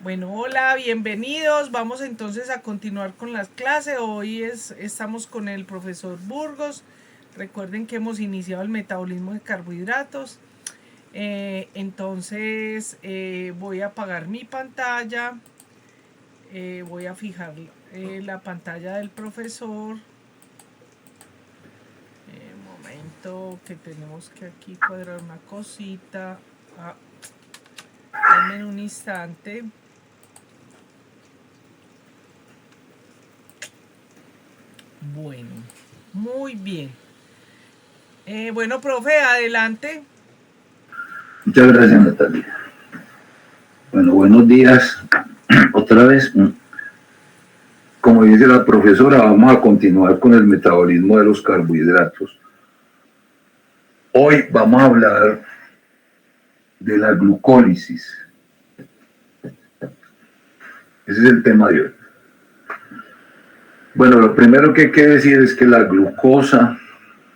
Bueno, hola, bienvenidos. Vamos entonces a continuar con las clases. Estamos con el profesor Burgos. Recuerden que hemos iniciado el metabolismo de carbohidratos. Voy a apagar mi pantalla. Voy a fijar la pantalla del profesor. Un momento que tenemos que aquí cuadrar una cosita. Denme un instante. Bueno, muy bien. Bueno, profe, adelante. Muchas gracias, Natalia. Bueno, buenos días. Otra vez, como dice la profesora, vamos a continuar con el metabolismo de los carbohidratos. Hoy vamos a hablar de la glucólisis. Ese es el tema de hoy. Bueno, lo primero que hay que decir es que la glucosa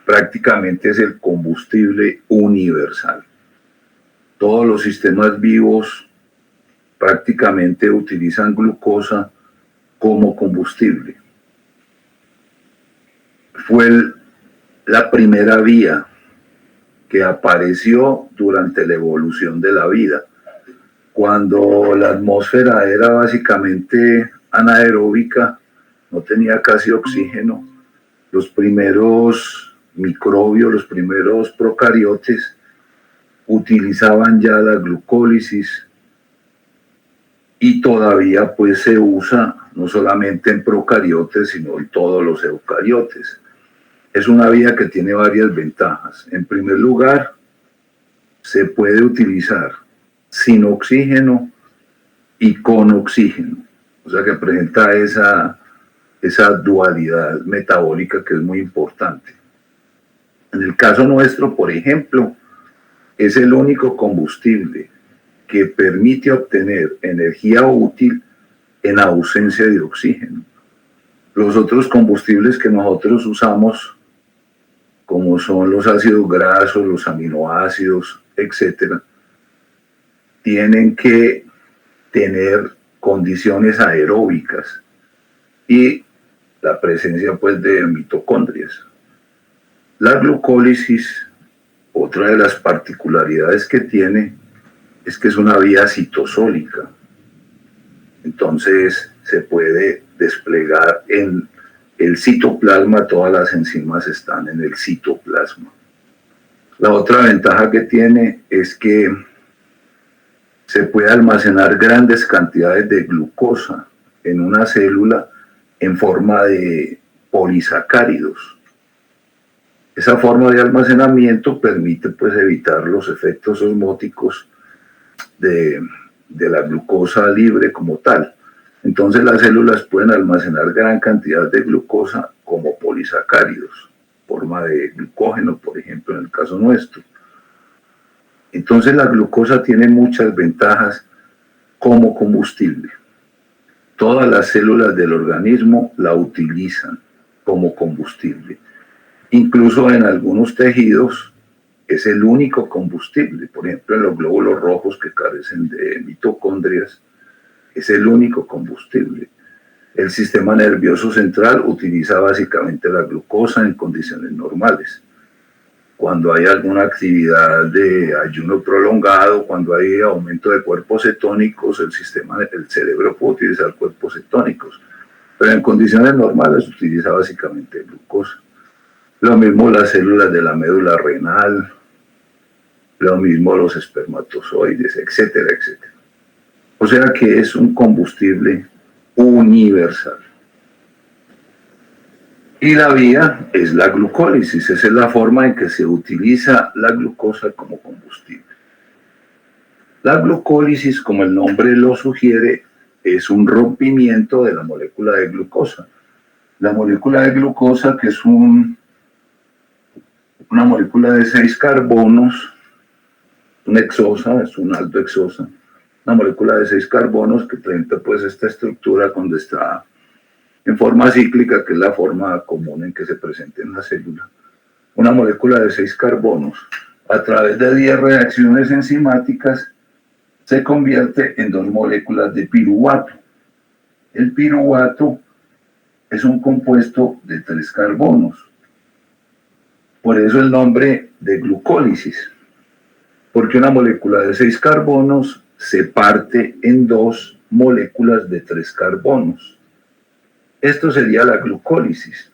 prácticamente es el combustible universal. Todos los sistemas vivos prácticamente utilizan glucosa como combustible. Fue la primera vía que apareció durante la evolución de la vida, cuando la atmósfera era básicamente anaeróbica, no tenía casi oxígeno. Los primeros microbios, los primeros procariotes utilizaban ya la glucólisis y todavía pues se usa no solamente en procariotes, sino en todos los eucariotes. Es una vía que tiene varias ventajas. En primer lugar, se puede utilizar sin oxígeno y con oxígeno. O sea que presenta esa dualidad metabólica que es muy importante. En el caso nuestro, por ejemplo, es el único combustible que permite obtener energía útil en ausencia de oxígeno. Los otros combustibles que nosotros usamos, como son los ácidos grasos, los aminoácidos, etc., tienen que tener condiciones aeróbicas y la presencia pues de mitocondrias. La glucólisis, otra de las particularidades que tiene es que es una vía citosólica. Entonces se puede desplegar en el citoplasma, todas las enzimas están en el citoplasma. La otra ventaja que tiene es que se puede almacenar grandes cantidades de glucosa en una célula en forma de polisacáridos. Esa forma de almacenamiento permite pues evitar los efectos osmóticos de la glucosa libre como tal. Entonces las células pueden almacenar gran cantidad de glucosa como polisacáridos, forma de glucógeno, por ejemplo, en el caso nuestro. Entonces la glucosa tiene muchas ventajas como combustible. Todas las células del organismo la utilizan como combustible. Incluso en algunos tejidos es el único combustible. Por ejemplo, en los glóbulos rojos que carecen de mitocondrias, es el único combustible. El sistema nervioso central utiliza básicamente la glucosa en condiciones normales. Cuando hay alguna actividad de ayuno prolongado, cuando hay aumento de cuerpos cetónicos, el cerebro puede utilizar cuerpos cetónicos, pero en condiciones normales utiliza básicamente glucosa. Lo mismo las células de la médula renal, lo mismo los espermatozoides, etcétera, etcétera. O sea que es un combustible universal. Y la vía es la glucólisis, esa es la forma en que se utiliza la glucosa como combustible. La glucólisis, como el nombre lo sugiere, es un rompimiento de la molécula de glucosa. La molécula de glucosa, que es una molécula de 6 carbonos, una hexosa, es un alto hexosa, una molécula de 6 carbonos que presenta pues esta estructura cuando está en forma cíclica, que es la forma común en que se presenta en la célula. Una molécula de 6 carbonos, a través de 10 reacciones enzimáticas, se convierte en 2 moléculas de piruvato. El piruvato es un compuesto de 3 carbonos. Por eso el nombre de glucólisis, porque una molécula de 6 carbonos se parte en 2 moléculas de 3 carbonos. Esto sería la glucólisis.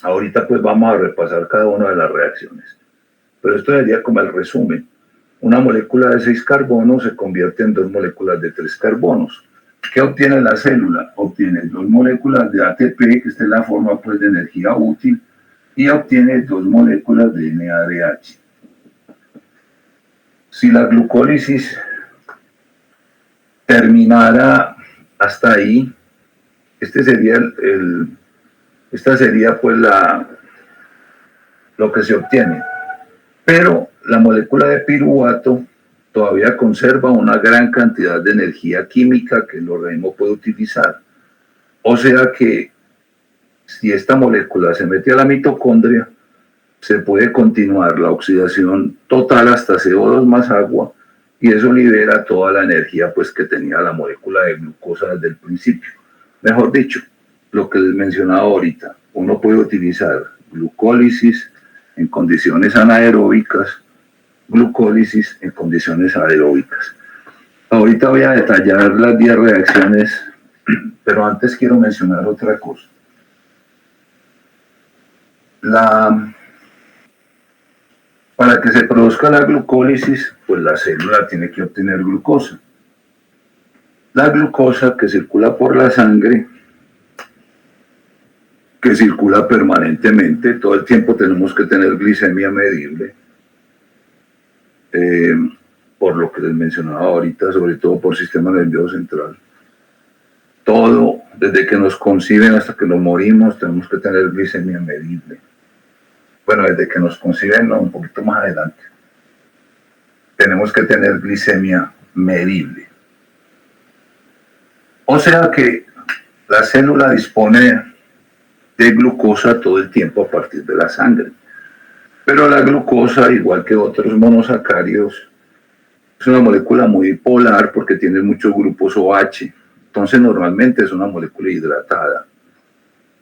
Ahorita pues vamos a repasar cada una de las reacciones, pero esto sería como el resumen. Una molécula de 6 carbonos se convierte en 2 moléculas de 3 carbonos. ¿Qué obtiene la célula? Obtiene 2 moléculas de ATP, que esta es la forma pues de energía útil, y obtiene 2 moléculas de NADH. Si la glucólisis terminara hasta ahí, esta sería pues lo que se obtiene. Pero la molécula de piruvato todavía conserva una gran cantidad de energía química que el organismo puede utilizar. O sea que si esta molécula se mete a la mitocondria, se puede continuar la oxidación total hasta CO2 más agua, y eso libera toda la energía pues que tenía la molécula de glucosa desde el principio. Mejor dicho, lo que les mencionaba ahorita, uno puede utilizar glucólisis en condiciones anaeróbicas, glucólisis en condiciones aeróbicas. Ahorita voy a detallar las 10 reacciones, pero antes quiero mencionar otra cosa. Para que se produzca la glucólisis, pues la célula tiene que obtener glucosa. La glucosa que circula por la sangre, que circula permanentemente, todo el tiempo tenemos que tener glicemia medible, por lo que les mencionaba ahorita, sobre todo por sistema nervioso central. Todo, desde que nos conciben hasta que nos morimos, tenemos que tener glicemia medible. Bueno, desde que nos conciben, no, un poquito más adelante. Tenemos que tener glicemia medible. O sea que la célula dispone de glucosa todo el tiempo a partir de la sangre. Pero la glucosa, igual que otros monosacáridos, es una molécula muy polar porque tiene muchos grupos OH. Entonces normalmente es una molécula hidratada.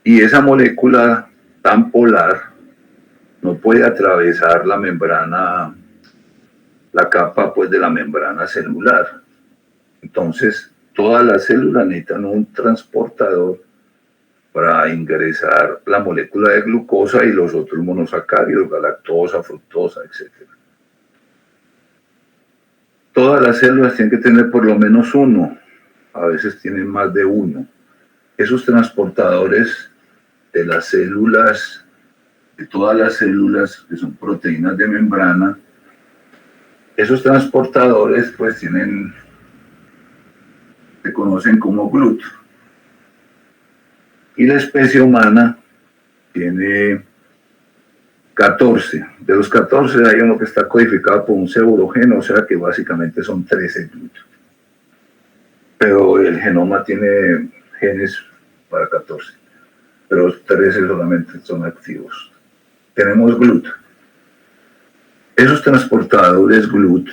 Y esa molécula tan polar no puede atravesar la membrana, la capa pues de la membrana celular. Entonces todas las células necesitan un transportador para ingresar la molécula de glucosa y los otros monosacáridos, galactosa, fructosa, etc. Todas las células tienen que tener por lo menos uno, a veces tienen más de uno. Esos transportadores de las células, de todas las células que son proteínas de membrana, esos transportadores pues se conocen como GLUT. Y la especie humana tiene 14. De los 14 hay uno que está codificado por un pseudogeno, o sea que básicamente son 13 GLUT. Pero el genoma tiene genes para 14, pero 13 solamente son activos. Tenemos GLUT. Esos transportadores GLUT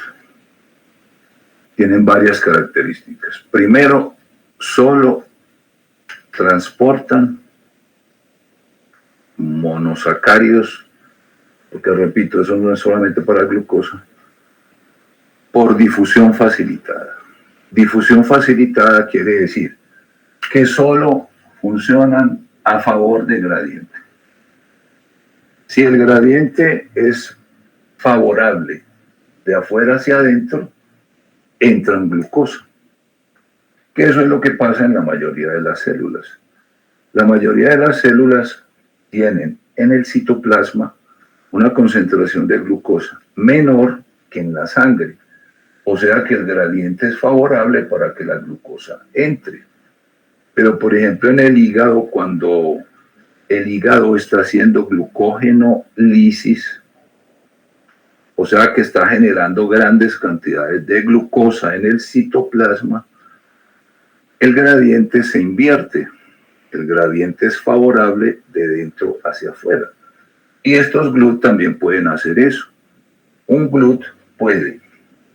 tienen varias características. Primero, solo transportan monosacáridos, porque repito, eso no es solamente para glucosa, por difusión facilitada. Difusión facilitada quiere decir que solo funcionan a favor del gradiente. Si el gradiente es favorable de afuera hacia adentro, entra en glucosa. Que eso es lo que pasa en la mayoría de las células. La mayoría de las células tienen en el citoplasma una concentración de glucosa menor que en la sangre. O sea que el gradiente es favorable para que la glucosa entre. Pero por ejemplo en el hígado, cuando el hígado está haciendo glucógenolisis, o sea que está generando grandes cantidades de glucosa en el citoplasma, el gradiente se invierte. El gradiente es favorable de dentro hacia afuera. Y estos GLUT también pueden hacer eso. Un GLUT puede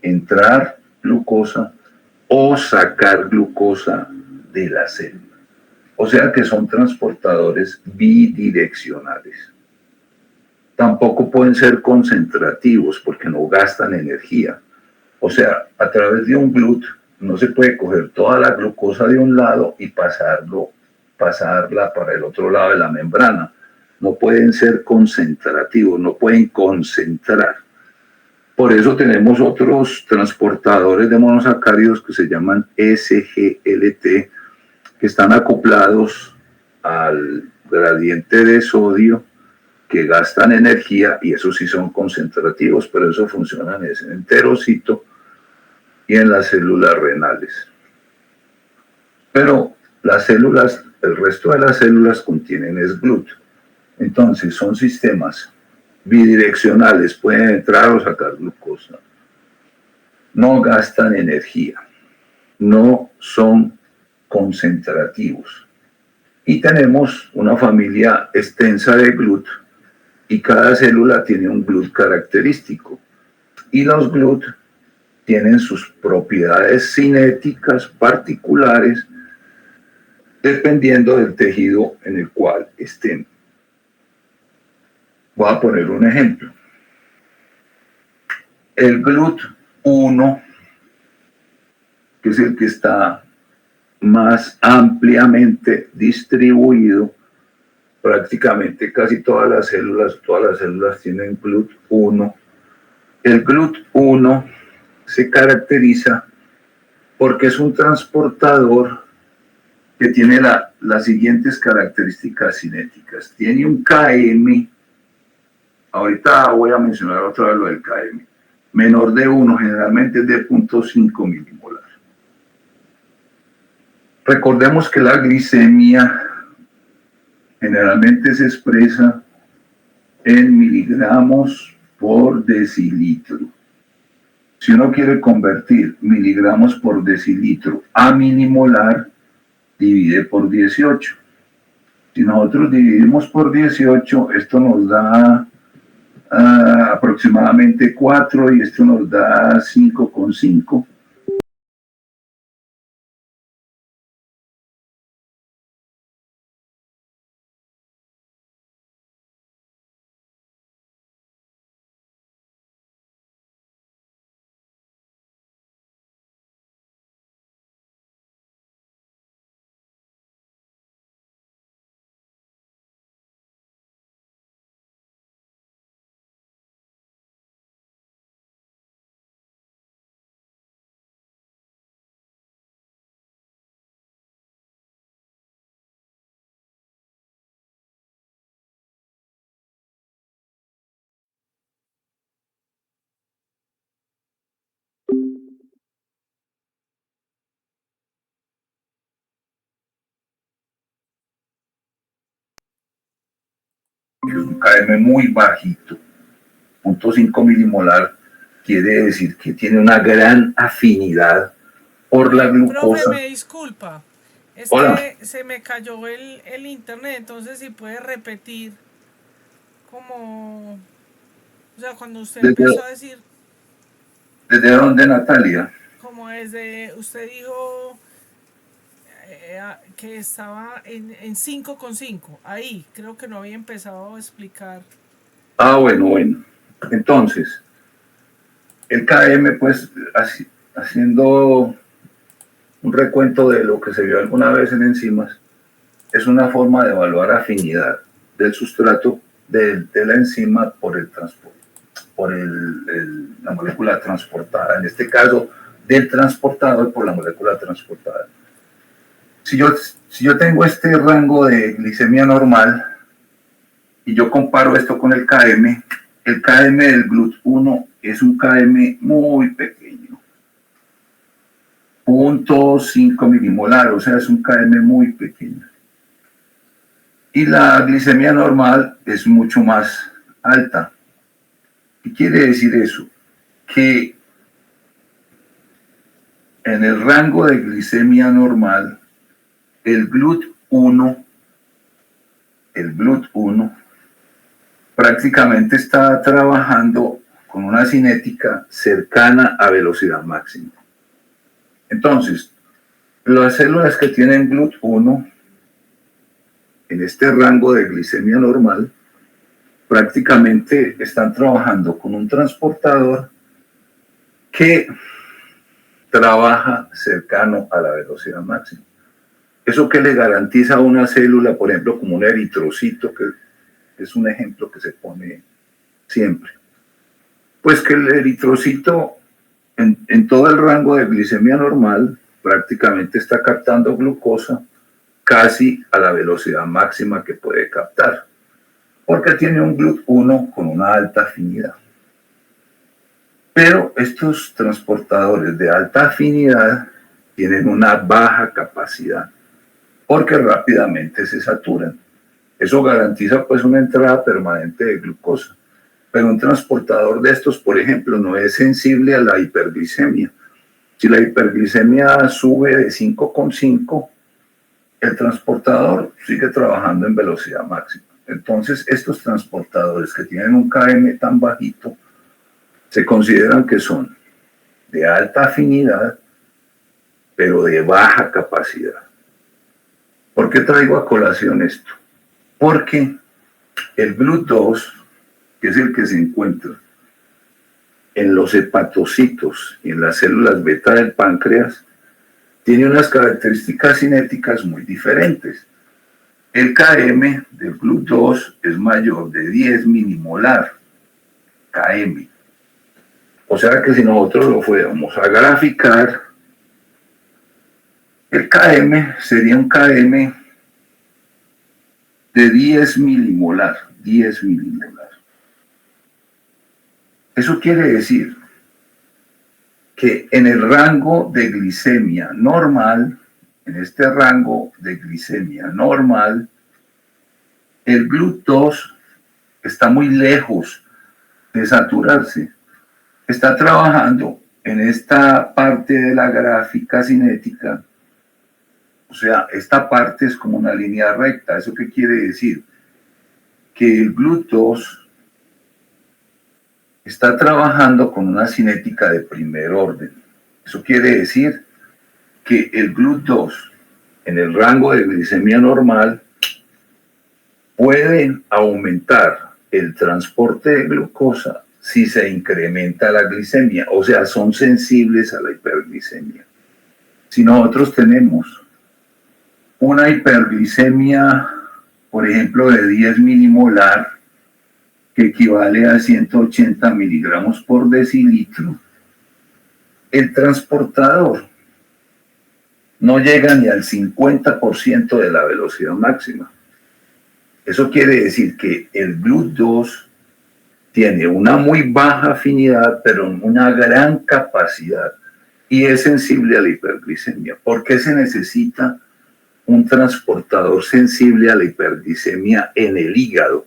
entrar glucosa o sacar glucosa de la célula. O sea que son transportadores bidireccionales. Tampoco pueden ser concentrativos porque no gastan energía. O sea, a través de un GLUT no se puede coger toda la glucosa de un lado y pasarla para el otro lado de la membrana. No pueden ser concentrativos, no pueden concentrar. Por eso tenemos otros transportadores de monosacáridos que se llaman SGLT, que están acoplados al gradiente de sodio, que gastan energía, y esos sí son concentrativos, pero eso funciona en ese enterocito y en las células renales. Pero las células, el resto de las células contienen GLUT. Entonces son sistemas bidireccionales, pueden entrar o sacar glucosa. No gastan energía, no son concentrativos. Y tenemos una familia extensa de GLUT y cada célula tiene un GLUT característico. Y los GLUT tienen sus propiedades cinéticas particulares dependiendo del tejido en el cual estén. Voy a poner un ejemplo. El GLUT1, que es el que está más ampliamente distribuido, prácticamente casi todas las células tienen GLUT1. El GLUT1 se caracteriza porque es un transportador que tiene las siguientes características cinéticas. Tiene un Km, ahorita voy a mencionar otra vez lo del Km, menor de 1, generalmente es de 0.5 milimolar. Recordemos que la glicemia generalmente se expresa en miligramos por decilitro. Si uno quiere convertir miligramos por decilitro a milimolar, divide por 18. Si nosotros dividimos por 18, esto nos da aproximadamente 4 y esto nos da 5,5. Es un Km muy bajito, 0.5 milimolar, quiere decir que tiene una gran afinidad por la glucosa. Profe, me disculpa, es Hola. que se me cayó el internet, entonces si puede repetir como, o sea, cuando usted empezó a decir... ¿Desde dónde, Natalia? Como desde, usted dijo que estaba en 5,5, ahí, creo que no había empezado a explicar. Bueno. Entonces, el Km, pues, haciendo un recuento de lo que se vio alguna vez en enzimas, es una forma de evaluar afinidad del sustrato de la enzima por el transporte, por la molécula transportada, en este caso del transportador por la molécula transportada. Si yo tengo este rango de glicemia normal y yo comparo esto con el Km del GLUT1 es un Km muy pequeño, 0.5 milimolar, o sea, es un Km muy pequeño. Y la glicemia normal es mucho más alta. ¿Qué quiere decir eso? Que en el rango de glicemia normal, el GLUT1 prácticamente está trabajando con una cinética cercana a velocidad máxima. Entonces, las células que tienen GLUT1 en este rango de glicemia normal prácticamente están trabajando con un transportador que trabaja cercano a la velocidad máxima. Eso que le garantiza a una célula, por ejemplo, como un eritrocito, que es un ejemplo que se pone siempre. Pues que el eritrocito en todo el rango de glicemia normal prácticamente está captando glucosa casi a la velocidad máxima que puede captar, porque tiene un GLUT1 con una alta afinidad. Pero estos transportadores de alta afinidad tienen una baja capacidad, porque rápidamente se saturan. Eso garantiza pues una entrada permanente de glucosa. Pero un transportador de estos, por ejemplo, no es sensible a la hiperglicemia. Si la hiperglicemia sube de 5,5, el transportador sigue trabajando en velocidad máxima. Entonces, estos transportadores que tienen un Km tan bajito, se consideran que son de alta afinidad, pero de baja capacidad. ¿Por qué traigo a colación esto? Porque el GLUT2, que es el que se encuentra en los hepatocitos y en las células beta del páncreas, tiene unas características cinéticas muy diferentes. El Km del GLUT2 es mayor de 10 milimolar Km. O sea que si nosotros lo fuéramos a graficar, el Km sería un Km de 10 milimolar, 10 milimolar. Eso quiere decir que en el rango de glicemia normal, en este rango de glicemia normal, el GLUT2 está muy lejos de saturarse. Está trabajando en esta parte de la gráfica cinética. O sea, esta parte es como una línea recta. ¿Eso qué quiere decir? Que el GLUT2 está trabajando con una cinética de primer orden. Eso quiere decir que el GLUT2 en el rango de glicemia normal puede aumentar el transporte de glucosa si se incrementa la glicemia, o sea, son sensibles a la hiperglicemia. Si nosotros tenemos una hiperglicemia, por ejemplo, de 10 milimolar, que equivale a 180 miligramos por decilitro, el transportador no llega ni al 50% de la velocidad máxima. Eso quiere decir que el GLUT2 tiene una muy baja afinidad, pero una gran capacidad, y es sensible a la hiperglicemia. ¿Por qué se necesita un transportador sensible a la hiperglicemia en el hígado?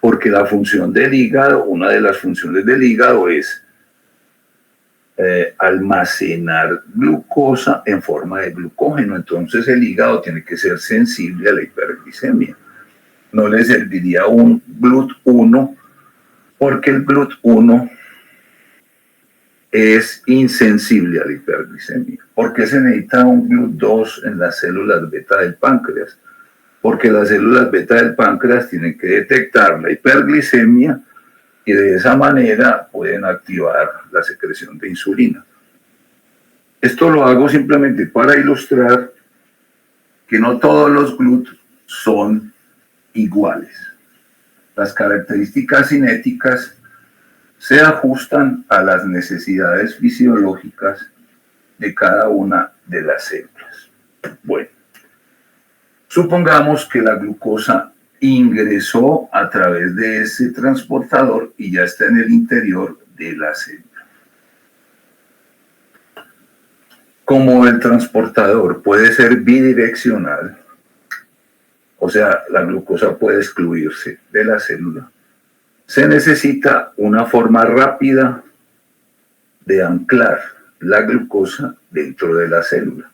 Porque la función del hígado, una de las funciones del hígado es almacenar glucosa en forma de glucógeno. Entonces el hígado tiene que ser sensible a la hiperglicemia. No le serviría un GLUT1 porque el GLUT1 es insensible a la hiperglicemia. ¿Por qué se necesita un GLUT2 en las células beta del páncreas? Porque las células beta del páncreas tienen que detectar la hiperglicemia y de esa manera pueden activar la secreción de insulina. Esto lo hago simplemente para ilustrar que no todos los GLUT son iguales. Las características cinéticas se ajustan a las necesidades fisiológicas de cada una de las células. Bueno, supongamos que la glucosa ingresó a través de ese transportador y ya está en el interior de la célula. Como el transportador puede ser bidireccional, o sea, la glucosa puede excluirse de la célula, se necesita una forma rápida de anclar la glucosa dentro de la célula.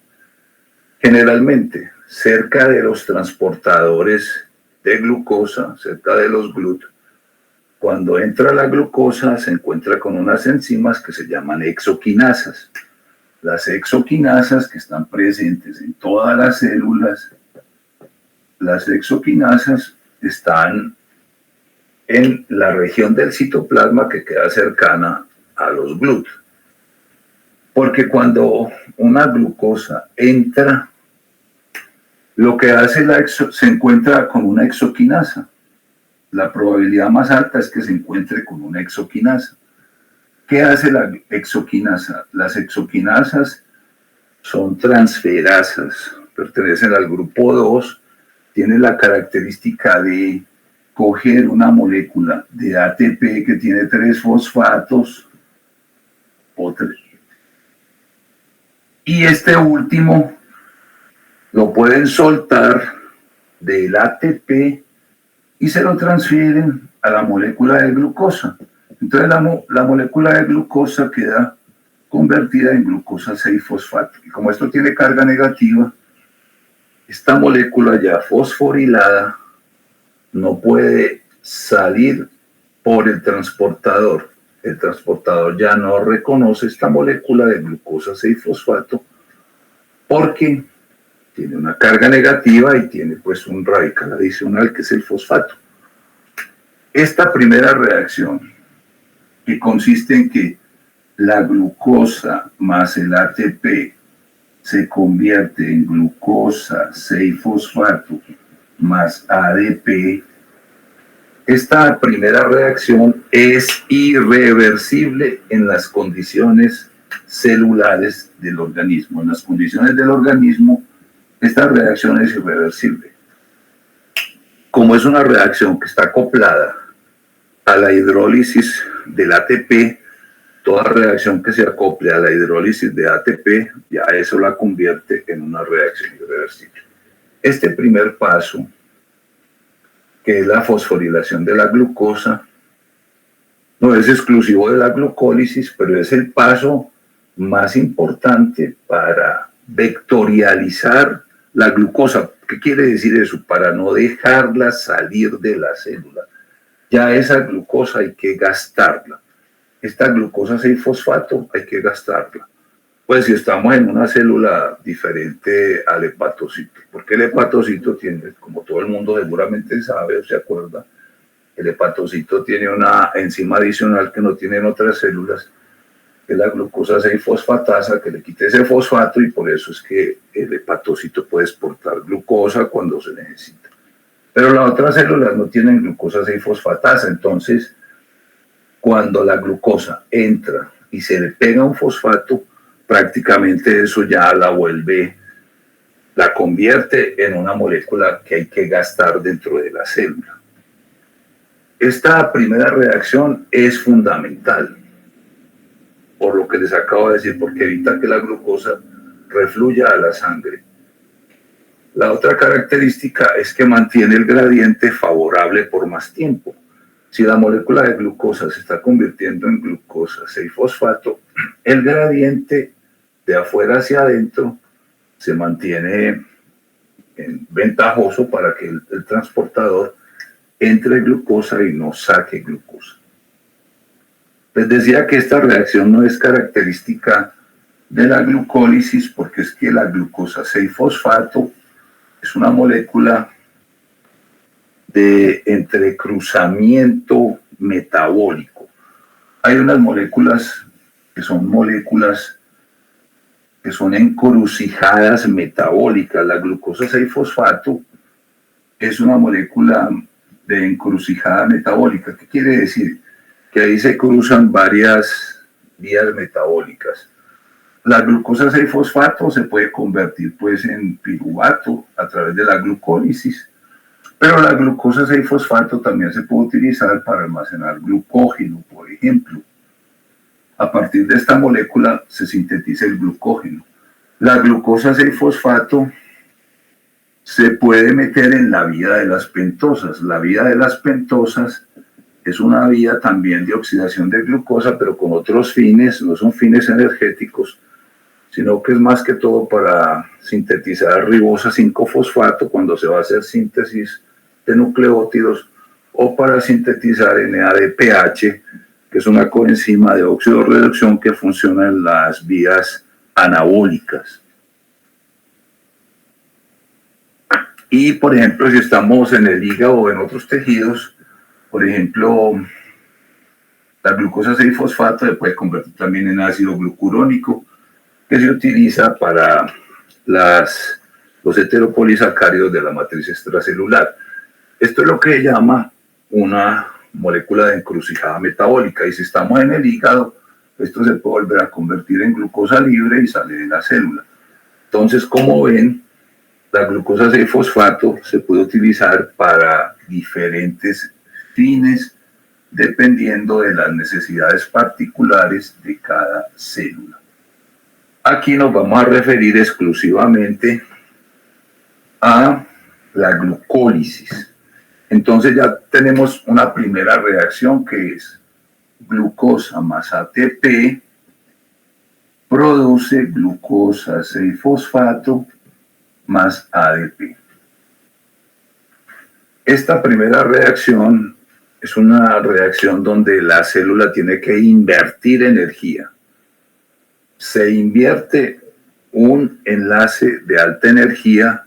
Generalmente, cerca de los transportadores de glucosa, cerca de los GLUT, cuando entra la glucosa se encuentra con unas enzimas que se llaman exoquinasas. Las exoquinasas que están presentes en todas las células, las exoquinasas están en la región del citoplasma que queda cercana a los GLUT. Porque cuando una glucosa entra, lo que hace se encuentra con una exoquinasa. La probabilidad más alta es que se encuentre con una exoquinasa. ¿Qué hace la exoquinasa? Las exoquinasas son transferasas, pertenecen al grupo 2, tienen la característica de coger una molécula de ATP que tiene 3 fosfatos, y este último lo pueden soltar del ATP y se lo transfieren a la molécula de glucosa. Entonces la molécula de glucosa queda convertida en glucosa 6-fosfato. Y como esto tiene carga negativa, esta molécula ya fosforilada no puede salir por el transportador. El transportador ya no reconoce esta molécula de glucosa 6-fosfato porque tiene una carga negativa y tiene pues un radical adicional que es el fosfato. Esta primera reacción, que consiste en que la glucosa más el ATP se convierte en glucosa 6-fosfato más ADP, esta primera reacción es irreversible en las condiciones celulares del organismo. En las condiciones del organismo, esta reacción es irreversible. Como es una reacción que está acoplada a la hidrólisis del ATP, toda reacción que se acople a la hidrólisis de ATP, ya eso la convierte en una reacción irreversible. Este primer paso, que es la fosforilación de la glucosa, no es exclusivo de la glucólisis, pero es el paso más importante para vectorializar la glucosa. ¿Qué quiere decir eso? Para no dejarla salir de la célula. Ya esa glucosa hay que gastarla. Esta glucosa 6-fosfato hay que gastarla. Pues si estamos en una célula diferente al hepatocito, porque el hepatocito tiene, como todo el mundo seguramente sabe o se acuerda, el hepatocito tiene una enzima adicional que no tienen otras células, que es la glucosa 6-fosfatasa, que le quita ese fosfato y por eso es que el hepatocito puede exportar glucosa cuando se necesita. Pero las otras células no tienen glucosa 6-fosfatasa, entonces cuando la glucosa entra y se le pega un fosfato, prácticamente eso ya la convierte en una molécula que hay que gastar dentro de la célula. Esta primera reacción es fundamental, por lo que les acabo de decir, porque evita que la glucosa refluya a la sangre. La otra característica es que mantiene el gradiente favorable por más tiempo. Si la molécula de glucosa se está convirtiendo en glucosa 6-fosfato, el gradiente de afuera hacia adentro se mantiene ventajoso para que el transportador entre glucosa y no saque glucosa. Les decía que esta reacción no es característica de la glucólisis porque es que la glucosa 6-fosfato es una molécula de entrecruzamiento metabólico. Hay unas moléculas que son encrucijadas metabólicas. La glucosa 6-fosfato es una molécula de encrucijada metabólica. ¿Qué quiere decir? Que ahí se cruzan varias vías metabólicas. La glucosa 6-fosfato se puede convertir pues en piruvato a través de la glucólisis, pero la glucosa 6-fosfato también se puede utilizar para almacenar glucógeno, por ejemplo. A partir de esta molécula se sintetiza el glucógeno. La glucosa 6-fosfato se puede meter en la vía de las pentosas. La vía de las pentosas es una vía también de oxidación de glucosa, pero con otros fines, no son fines energéticos, sino que es más que todo para sintetizar ribosa 5-fosfato cuando se va a hacer síntesis de nucleótidos, o para sintetizar NADPH, que es una coenzima de óxido reducción que funciona en las vías anabólicas. Y, por ejemplo, si estamos en el hígado o en otros tejidos, por ejemplo, la glucosa 6-fosfato se puede convertir también en ácido glucurónico, que se utiliza para los heteropolisacáridos de la matriz extracelular. Esto es lo que se llama una molécula de encrucijada metabólica, y si estamos en el hígado, esto se puede volver a convertir en glucosa libre y sale de la célula. Entonces, como ven, la glucosa 6-fosfato se puede utilizar para diferentes fines dependiendo de las necesidades particulares de cada célula. Aquí nos vamos a referir exclusivamente a la glucólisis. Entonces ya tenemos una primera reacción que es glucosa más ATP produce glucosa 6-fosfato más ADP. Esta primera reacción es una reacción donde la célula tiene que invertir energía. Se invierte un enlace de alta energía,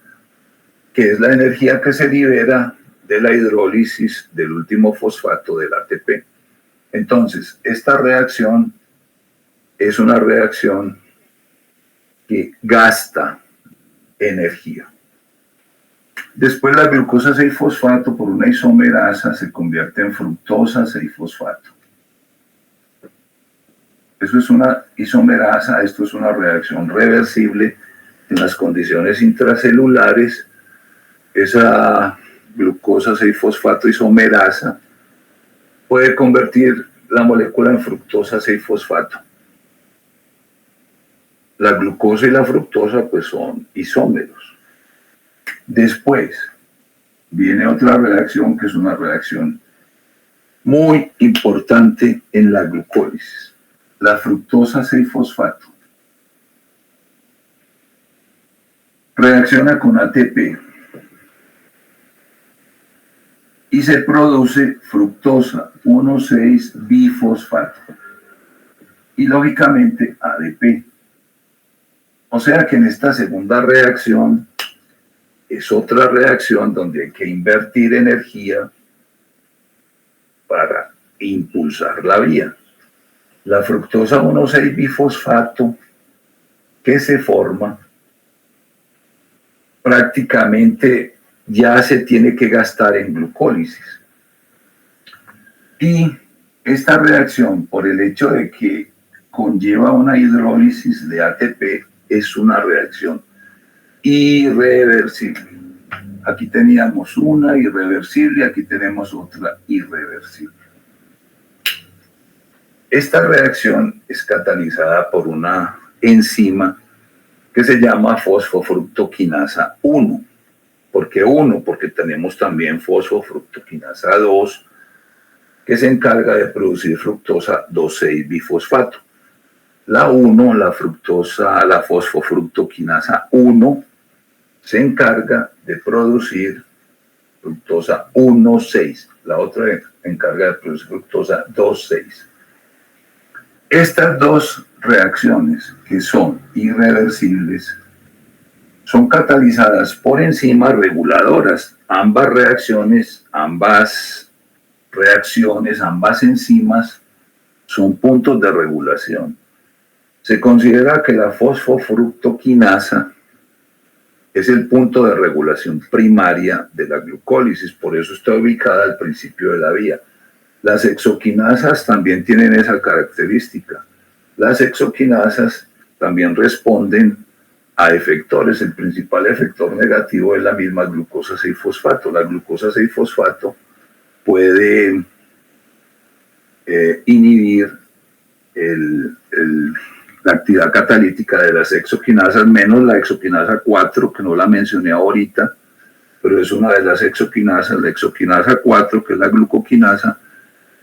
que es la energía que se libera de la hidrólisis del último fosfato del ATP. Entonces, esta reacción es una reacción que gasta energía. Después la glucosa 6-fosfato por una isomerasa se convierte en fructosa 6-fosfato. Eso es una isomerasa, esto es una reacción reversible en las condiciones intracelulares. Esa glucosa 6-fosfato isomerasa puede convertir la molécula en fructosa 6-fosfato. La glucosa y la fructosa pues son isómeros. Después viene otra reacción que es una reacción muy importante en la glucólisis, la fructosa 6-fosfato. Reacciona con ATP y se produce fructosa 1,6-bifosfato y lógicamente ADP. O sea que en esta segunda reacción es otra reacción donde hay que invertir energía para impulsar la vía. La fructosa 1,6-bifosfato que se forma prácticamente ya se tiene que gastar en glucólisis. Y esta reacción, por el hecho de que conlleva una hidrólisis de ATP, es una reacción irreversible. Aquí teníamos una irreversible, aquí tenemos otra irreversible. Esta reacción es catalizada por una enzima que se llama fosfofructoquinasa 1. ¿Por qué 1? Porque tenemos también fosfofructoquinasa 2, que se encarga de producir fructosa 2,6-bifosfato. La 1, la fosfofructoquinasa 1, se encarga de producir fructosa 1,6. La otra encarga de producir fructosa 2,6. Estas dos reacciones, que son irreversibles, son catalizadas por enzimas reguladoras. Ambas enzimas son puntos de regulación. Se considera que la fosfofructoquinasa es el punto de regulación primaria de la glucólisis, por eso está ubicada al principio de la vía. Las hexoquinasas también tienen esa característica. Las hexoquinasas también responden a efectores. El principal efector negativo es la misma glucosa 6-fosfato. La glucosa 6-fosfato puede inhibir la actividad catalítica de las hexoquinasas, menos la hexoquinasa 4, que no la mencioné ahorita, pero es una de las hexoquinasas, la hexoquinasa 4, que es la glucoquinasa,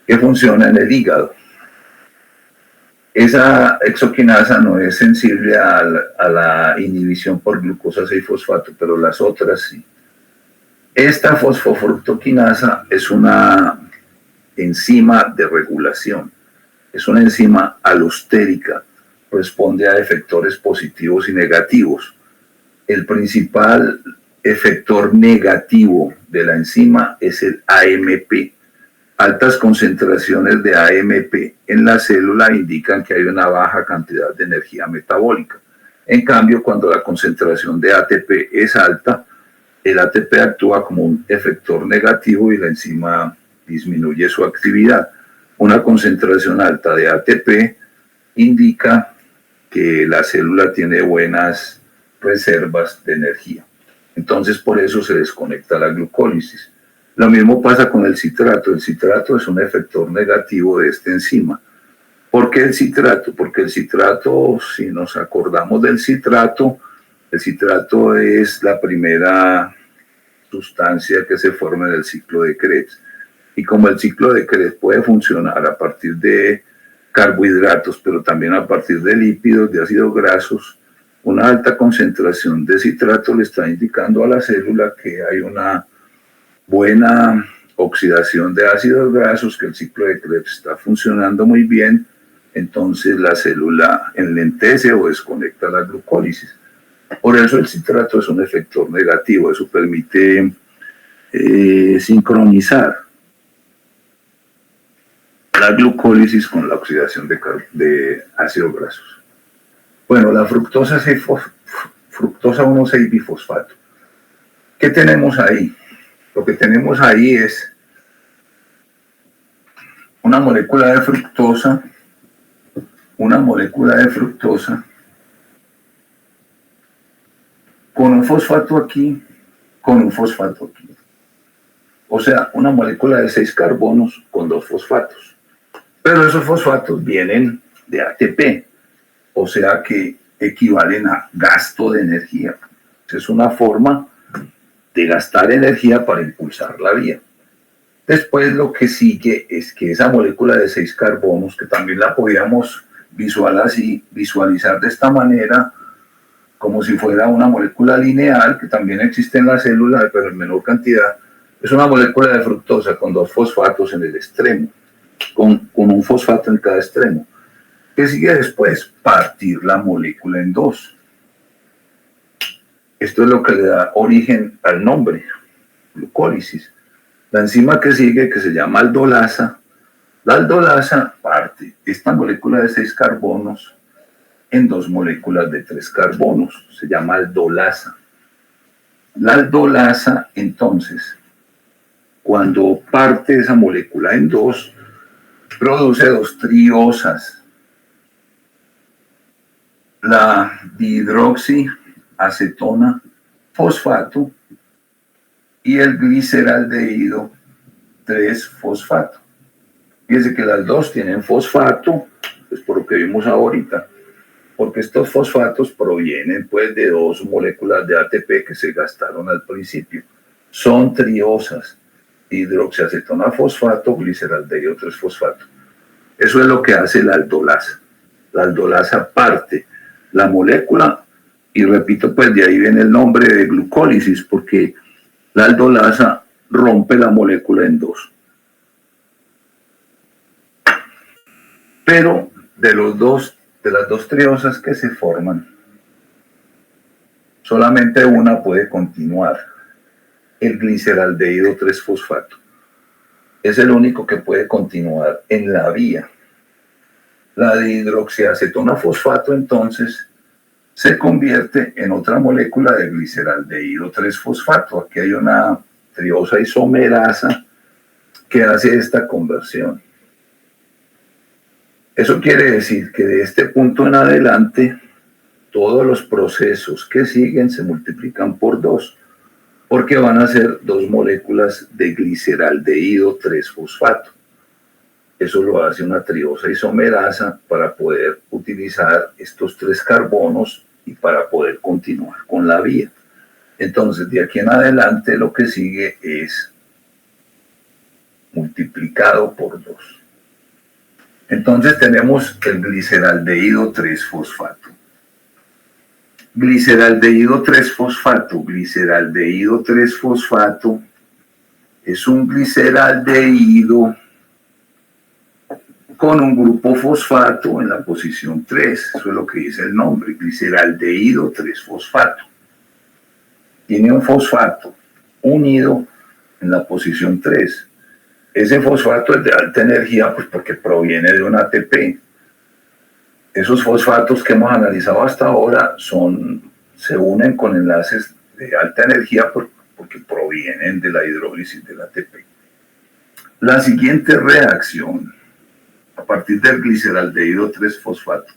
que funciona en el hígado. Esa hexoquinasa no es sensible a la inhibición por glucosa 6-fosfato, pero las otras sí. Esta fosfofructoquinasa es una enzima de regulación, es una enzima alostérica, responde a efectores positivos y negativos. El principal efector negativo de la enzima es el AMP. Altas concentraciones de AMP en la célula indican que hay una baja cantidad de energía metabólica. En cambio, cuando la concentración de ATP es alta, el ATP actúa como un efector negativo y la enzima disminuye su actividad. Una concentración alta de ATP indica que la célula tiene buenas reservas de energía. Entonces, por eso se desconecta la glucólisis. Lo mismo pasa con el citrato. El citrato es un efector negativo de esta enzima. ¿Por qué el citrato? Porque el citrato, si nos acordamos del citrato, el citrato es la primera sustancia que se forma en el ciclo de Krebs. Y como el ciclo de Krebs puede funcionar a partir de carbohidratos, pero también a partir de lípidos, de ácidos grasos, una alta concentración de citrato le está indicando a la célula que hay una buena oxidación de ácidos grasos, que el ciclo de Krebs está funcionando muy bien. Entonces la célula enlentece o desconecta la glucólisis. Por eso el citrato es un efector negativo. Eso permite sincronizar la glucólisis con la oxidación de ácidos grasos. Bueno, la fructosa 1,6-bifosfato. ¿Qué tenemos ahí? Lo que tenemos ahí es una molécula de fructosa con un fosfato aquí, con un fosfato aquí. O sea, una molécula de 6 carbonos con 2 fosfatos. Pero esos fosfatos vienen de ATP, o sea que equivalen a gasto de energía. Es una forma de gastar energía para impulsar la vía. Después lo que sigue es que esa molécula de 6 carbonos, que también la podíamos visualizar de esta manera, como si fuera una molécula lineal, que también existe en la célula, pero en menor cantidad, es una molécula de fructosa con 2 fosfatos en el extremo, con un fosfato en cada extremo. ¿Qué sigue después? Partir la molécula en 2. Esto es lo que le da origen al nombre, glucólisis. La enzima que sigue, que se llama aldolasa, la aldolasa parte esta molécula de 6 carbonos en 2 moléculas de 3 carbonos, se llama aldolasa. La aldolasa, entonces, cuando parte esa molécula en 2, produce 2 triosas. La dihidroxiacetona fosfato y el gliceraldehído 3-fosfato. Fíjense que las dos tienen fosfato, pues por lo que vimos ahorita, porque estos fosfatos provienen pues de 2 moléculas de ATP que se gastaron al principio. Son triosas, hidroxiacetona fosfato, gliceraldehído 3-fosfato. Eso es lo que hace la aldolasa. La aldolasa parte la molécula, y repito, pues de ahí viene el nombre de glucólisis, porque la aldolasa rompe la molécula en 2. Pero de las dos triosas que se forman, solamente una puede continuar, el gliceraldehído 3-fosfato. Es el único que puede continuar en la vía. La dihidroxiacetona fosfato entonces se convierte en otra molécula de gliceraldehído 3-fosfato. Aquí hay una triosa isomerasa que hace esta conversión. Eso quiere decir que de este punto en adelante todos los procesos que siguen se multiplican por 2, porque van a ser 2 moléculas de gliceraldehído 3-fosfato. Eso lo hace una triosa isomerasa para poder utilizar estos 3 carbonos y para poder continuar con la vía. Entonces, de aquí en adelante lo que sigue es multiplicado por 2. Entonces tenemos el gliceraldehído 3-fosfato. Gliceraldehído 3-fosfato. Gliceraldehído 3-fosfato es un gliceraldehído con un grupo fosfato en la posición 3. Eso es lo que dice el nombre, gliceraldehído 3-fosfato. Tiene un fosfato unido en la posición 3. Ese fosfato es de alta energía, pues porque proviene de un ATP. Esos fosfatos que hemos analizado hasta ahora se unen con enlaces de alta energía porque provienen de la hidrólisis del ATP. La siguiente reacción, a partir del gliceraldehído 3-fosfato,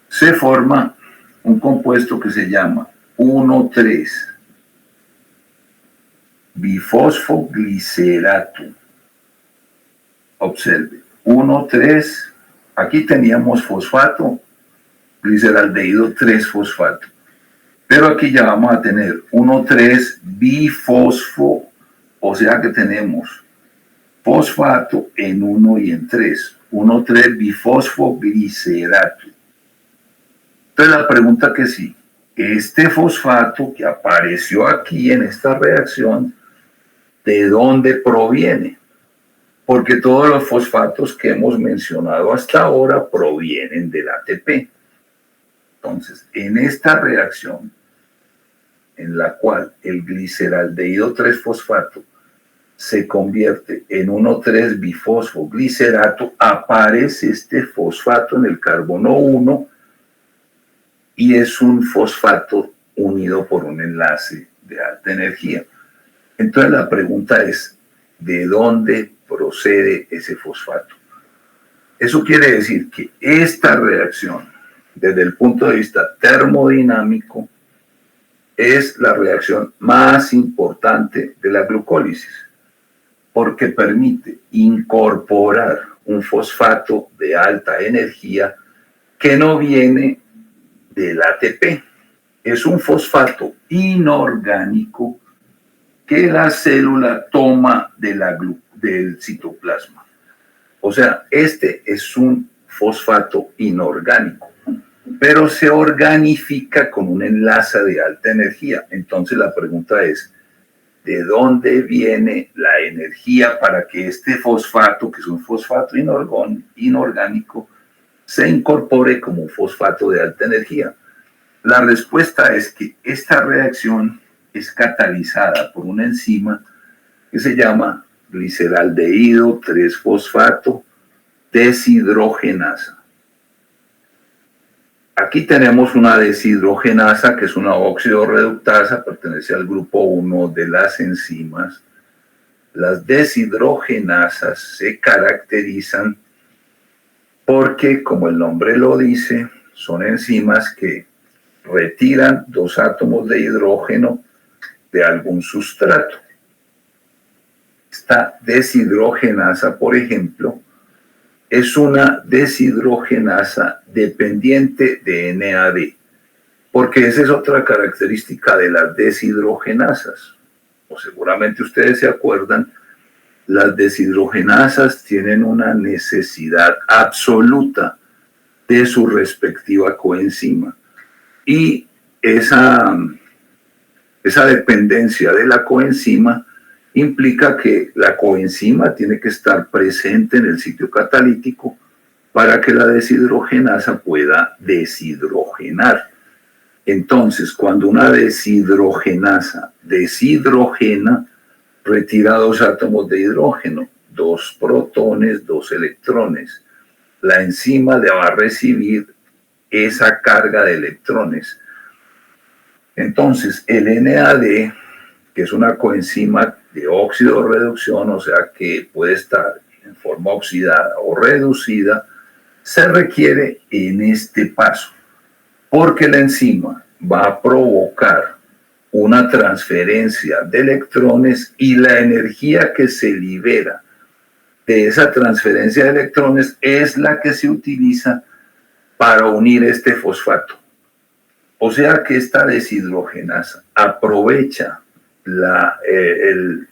se forma un compuesto que se llama 1,3-bifosfoglicerato. Observe, 1,3, aquí teníamos fosfato, gliceraldehído 3-fosfato, pero aquí ya vamos a tener 1,3-bifosfo, o sea que tenemos fosfato en 1 y en 3, 1,3-bifosfoglicerato. Entonces la pregunta que sí, este fosfato que apareció aquí en esta reacción, ¿de dónde proviene? Porque todos los fosfatos que hemos mencionado hasta ahora provienen del ATP. Entonces, en esta reacción, en la cual el gliceraldehído 3-fosfato se convierte en 1,3-bifosfoglicerato, aparece este fosfato en el carbono 1 y es un fosfato unido por un enlace de alta energía. Entonces la pregunta es, ¿de dónde procede ese fosfato? Eso quiere decir que esta reacción, desde el punto de vista termodinámico, es la reacción más importante de la glucólisis, porque permite incorporar un fosfato de alta energía que no viene del ATP. Es un fosfato inorgánico que la célula toma del citoplasma. O sea, este es un fosfato inorgánico, pero se organifica con un enlace de alta energía. Entonces la pregunta es, ¿de dónde viene la energía para que este fosfato, que es un fosfato inorgánico, se incorpore como un fosfato de alta energía? La respuesta es que esta reacción es catalizada por una enzima que se llama gliceraldehído 3-fosfato deshidrogenasa. Aquí tenemos una deshidrogenasa que es una oxidorreductasa, pertenece al grupo 1 de las enzimas. Las deshidrogenasas se caracterizan porque, como el nombre lo dice, son enzimas que retiran 2 átomos de hidrógeno de algún sustrato. Esta deshidrogenasa, por ejemplo, es una deshidrogenasa dependiente de NAD, porque esa es otra característica de las deshidrogenasas. O seguramente ustedes se acuerdan, las deshidrogenasas tienen una necesidad absoluta de su respectiva coenzima. Y esa dependencia de la coenzima implica que la coenzima tiene que estar presente en el sitio catalítico para que la deshidrogenasa pueda deshidrogenar. Entonces, cuando una deshidrogenasa deshidrogena, retira 2 átomos de hidrógeno, 2 protones, 2 electrones. La enzima le va a recibir esa carga de electrones. Entonces, el NAD, que es una coenzima de óxido-reducción, o sea que puede estar en forma oxidada o reducida, se requiere en este paso, porque la enzima va a provocar una transferencia de electrones y la energía que se libera de esa transferencia de electrones es la que se utiliza para unir este fosfato. O sea que esta deshidrogenasa aprovecha el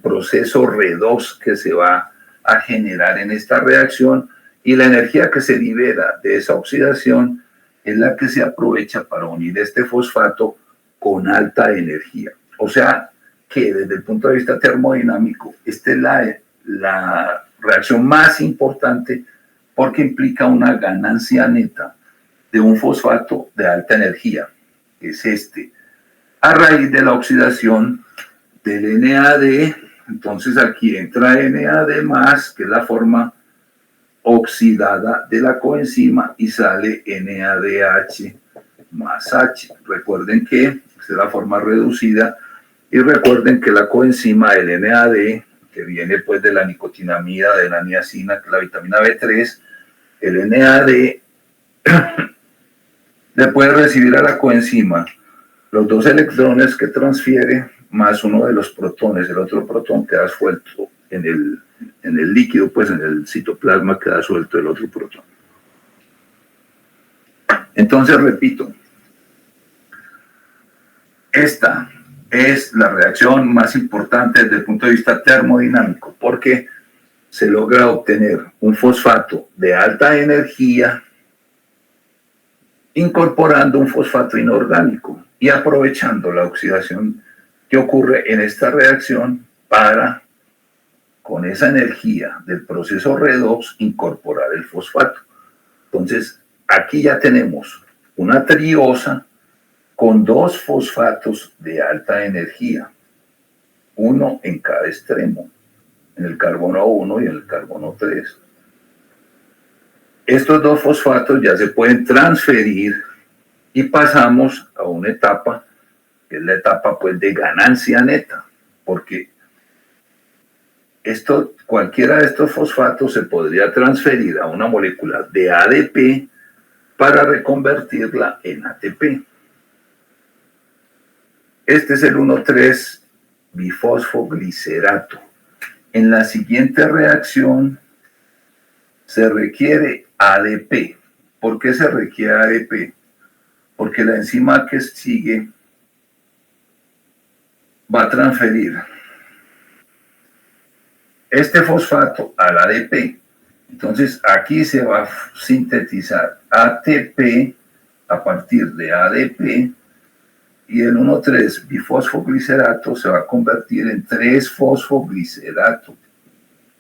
proceso redox que se va a generar en esta reacción y la energía que se libera de esa oxidación es la que se aprovecha para unir este fosfato con alta energía. O sea que desde el punto de vista termodinámico, esta es la reacción más importante porque implica una ganancia neta de un fosfato de alta energía, que es este, a raíz de la oxidación del NAD. Entonces aquí entra NAD más, que es la forma oxidada de la coenzima, y sale NADH más H. Recuerden que esta es la forma reducida, y recuerden que la coenzima del NAD, que viene pues de la nicotinamida, de la niacina, que es la vitamina B3, el NAD le puede recibir a la coenzima los 2 electrones que transfiere más uno de los protones. El otro protón queda suelto en el líquido, pues en el citoplasma queda suelto el otro protón. Entonces, repito, esta es la reacción más importante desde el punto de vista termodinámico, porque se logra obtener un fosfato de alta energía incorporando un fosfato inorgánico y aprovechando la oxidación que ocurre en esta reacción para, con esa energía del proceso redox, incorporar el fosfato. Entonces, aquí ya tenemos una triosa con 2 fosfatos de alta energía, uno en cada extremo, en el carbono 1 y en el carbono 3. Estos 2 fosfatos ya se pueden transferir y pasamos a una etapa, que es la etapa pues de ganancia neta, porque cualquiera de estos fosfatos se podría transferir a una molécula de ADP para reconvertirla en ATP. Este es el 1,3 bifosfoglicerato. En la siguiente reacción se requiere ADP. ¿Por qué se requiere ADP? Porque la enzima que sigue va a transferir este fosfato al ADP. Entonces aquí se va a sintetizar ATP a partir de ADP, y el 1,3 bifosfoglicerato se va a convertir en 3-fosfoglicerato.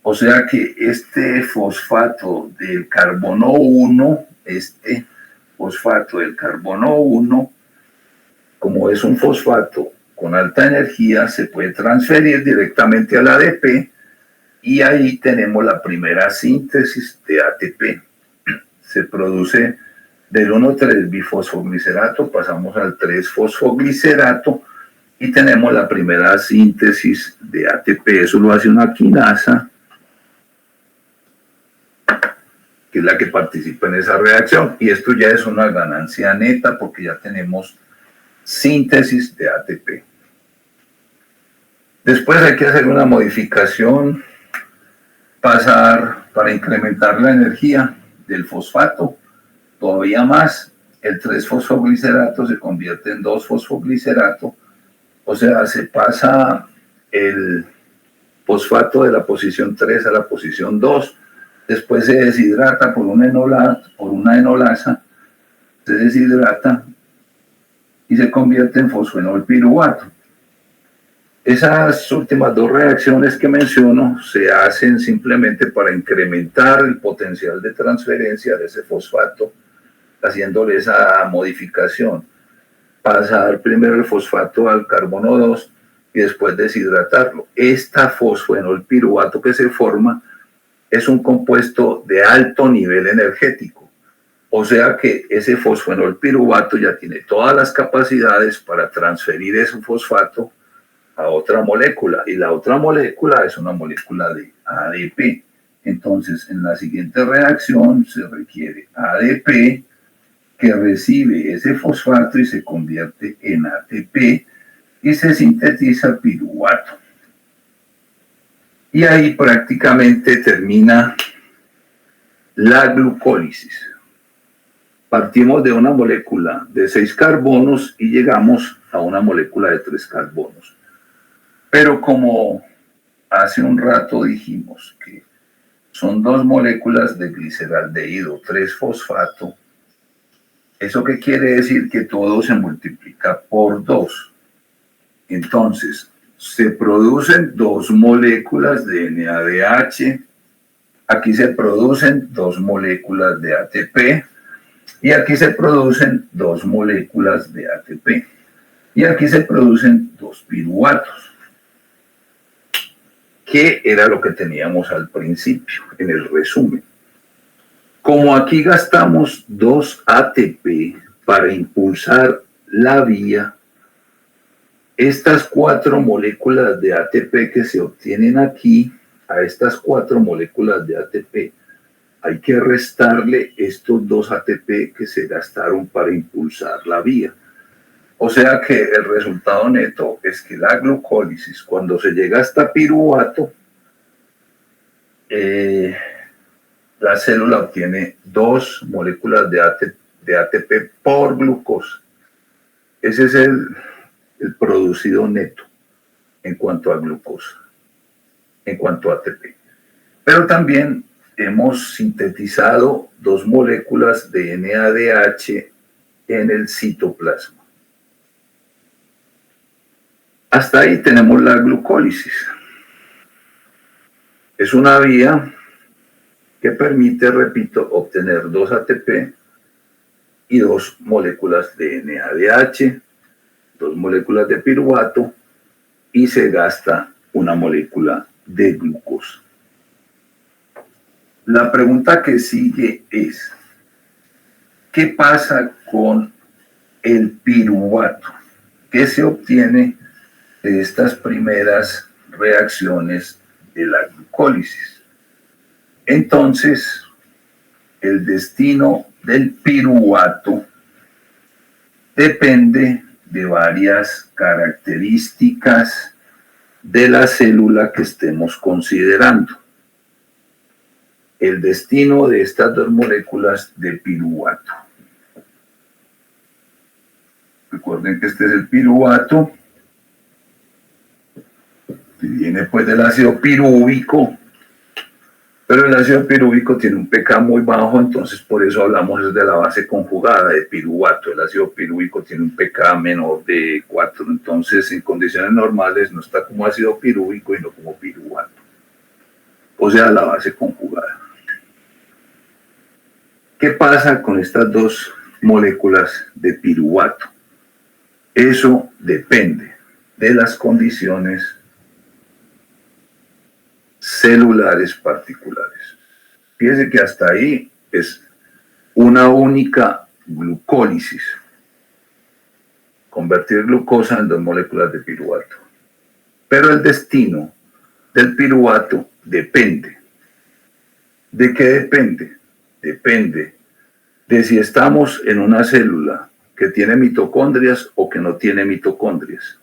O sea que este fosfato del carbono 1, como es un fosfato con alta energía, se puede transferir directamente al ADP, y ahí tenemos la primera síntesis de ATP. Se produce del 1,3 bifosfoglicerato, pasamos al 3-fosfoglicerato y tenemos la primera síntesis de ATP. Eso lo hace una quinasa, que es la que participa en esa reacción, y esto ya es una ganancia neta porque ya tenemos síntesis de ATP. Después hay que hacer una modificación, pasar para incrementar la energía del fosfato todavía más. El 3-fosfoglicerato se convierte en 2-fosfoglicerato, o sea, se pasa el fosfato de la posición 3 a la posición 2, después se deshidrata por una enolasa, se deshidrata y se convierte en fosfenolpiruvato. Esas últimas 2 reacciones que menciono se hacen simplemente para incrementar el potencial de transferencia de ese fosfato, haciéndole esa modificación. Pasar primero el fosfato al carbono 2 y después deshidratarlo. Esta fosfenolpiruvato que se forma es un compuesto de alto nivel energético. O sea que ese fosfenolpiruvato ya tiene todas las capacidades para transferir ese fosfato a otra molécula, y la otra molécula es una molécula de ADP. Entonces, en la siguiente reacción se requiere ADP, que recibe ese fosfato y se convierte en ATP y se sintetiza piruvato. Y ahí prácticamente termina la glucólisis. Partimos de una molécula de 6 carbonos y llegamos a una molécula de 3 carbonos. Pero como hace un rato dijimos que son 2 moléculas de gliceraldehído, 3-fosfato, ¿eso qué quiere decir? Que todo se multiplica por 2. Entonces, se producen 2 moléculas de NADH aquí se producen 2 moléculas de ATP y aquí se producen 2 moléculas de ATP y aquí se producen 2 piruvatos, que era lo que teníamos al principio en el resumen. Como aquí gastamos 2 ATP para impulsar la vía, estas 4 moléculas de ATP que se obtienen aquí, a estas 4 moléculas de ATP, hay que restarle estos 2 ATP que se gastaron para impulsar la vía. O sea que el resultado neto es que la glucólisis, cuando se llega hasta piruvato, la célula obtiene 2 moléculas de ATP por glucosa. Ese es el producido neto en cuanto a glucosa, en cuanto a ATP. Pero también hemos sintetizado 2 moléculas de NADH en el citoplasma. Hasta ahí tenemos la glucólisis. Es una vía que permite, repito, obtener 2 ATP y 2 moléculas de NADH, 2 moléculas de piruvato y se gasta una molécula de glucosa. La pregunta que sigue es, ¿qué pasa con el piruvato? ¿Qué se obtiene de estas primeras reacciones de la glucólisis? Entonces, el destino del piruvato depende de varias características de la célula que estemos considerando. El destino de estas 2 moléculas de piruvato. Recuerden que este es el piruvato, que viene pues del ácido pirúvico, pero el ácido pirúvico tiene un pK muy bajo, entonces por eso hablamos de la base conjugada de piruvato. El ácido pirúvico tiene un pK menor de 4, entonces en condiciones normales no está como ácido pirúvico, sino como piruvato, o sea, la base conjugada. ¿Qué pasa con estas 2 moléculas de piruvato? Eso depende de las condiciones celulares particulares. Fíjense que hasta ahí es una única glucólisis. Convertir glucosa en 2 moléculas de piruvato. Pero el destino del piruvato depende. ¿De qué depende? Depende de si estamos en una célula que tiene mitocondrias o que no tiene mitocondrias.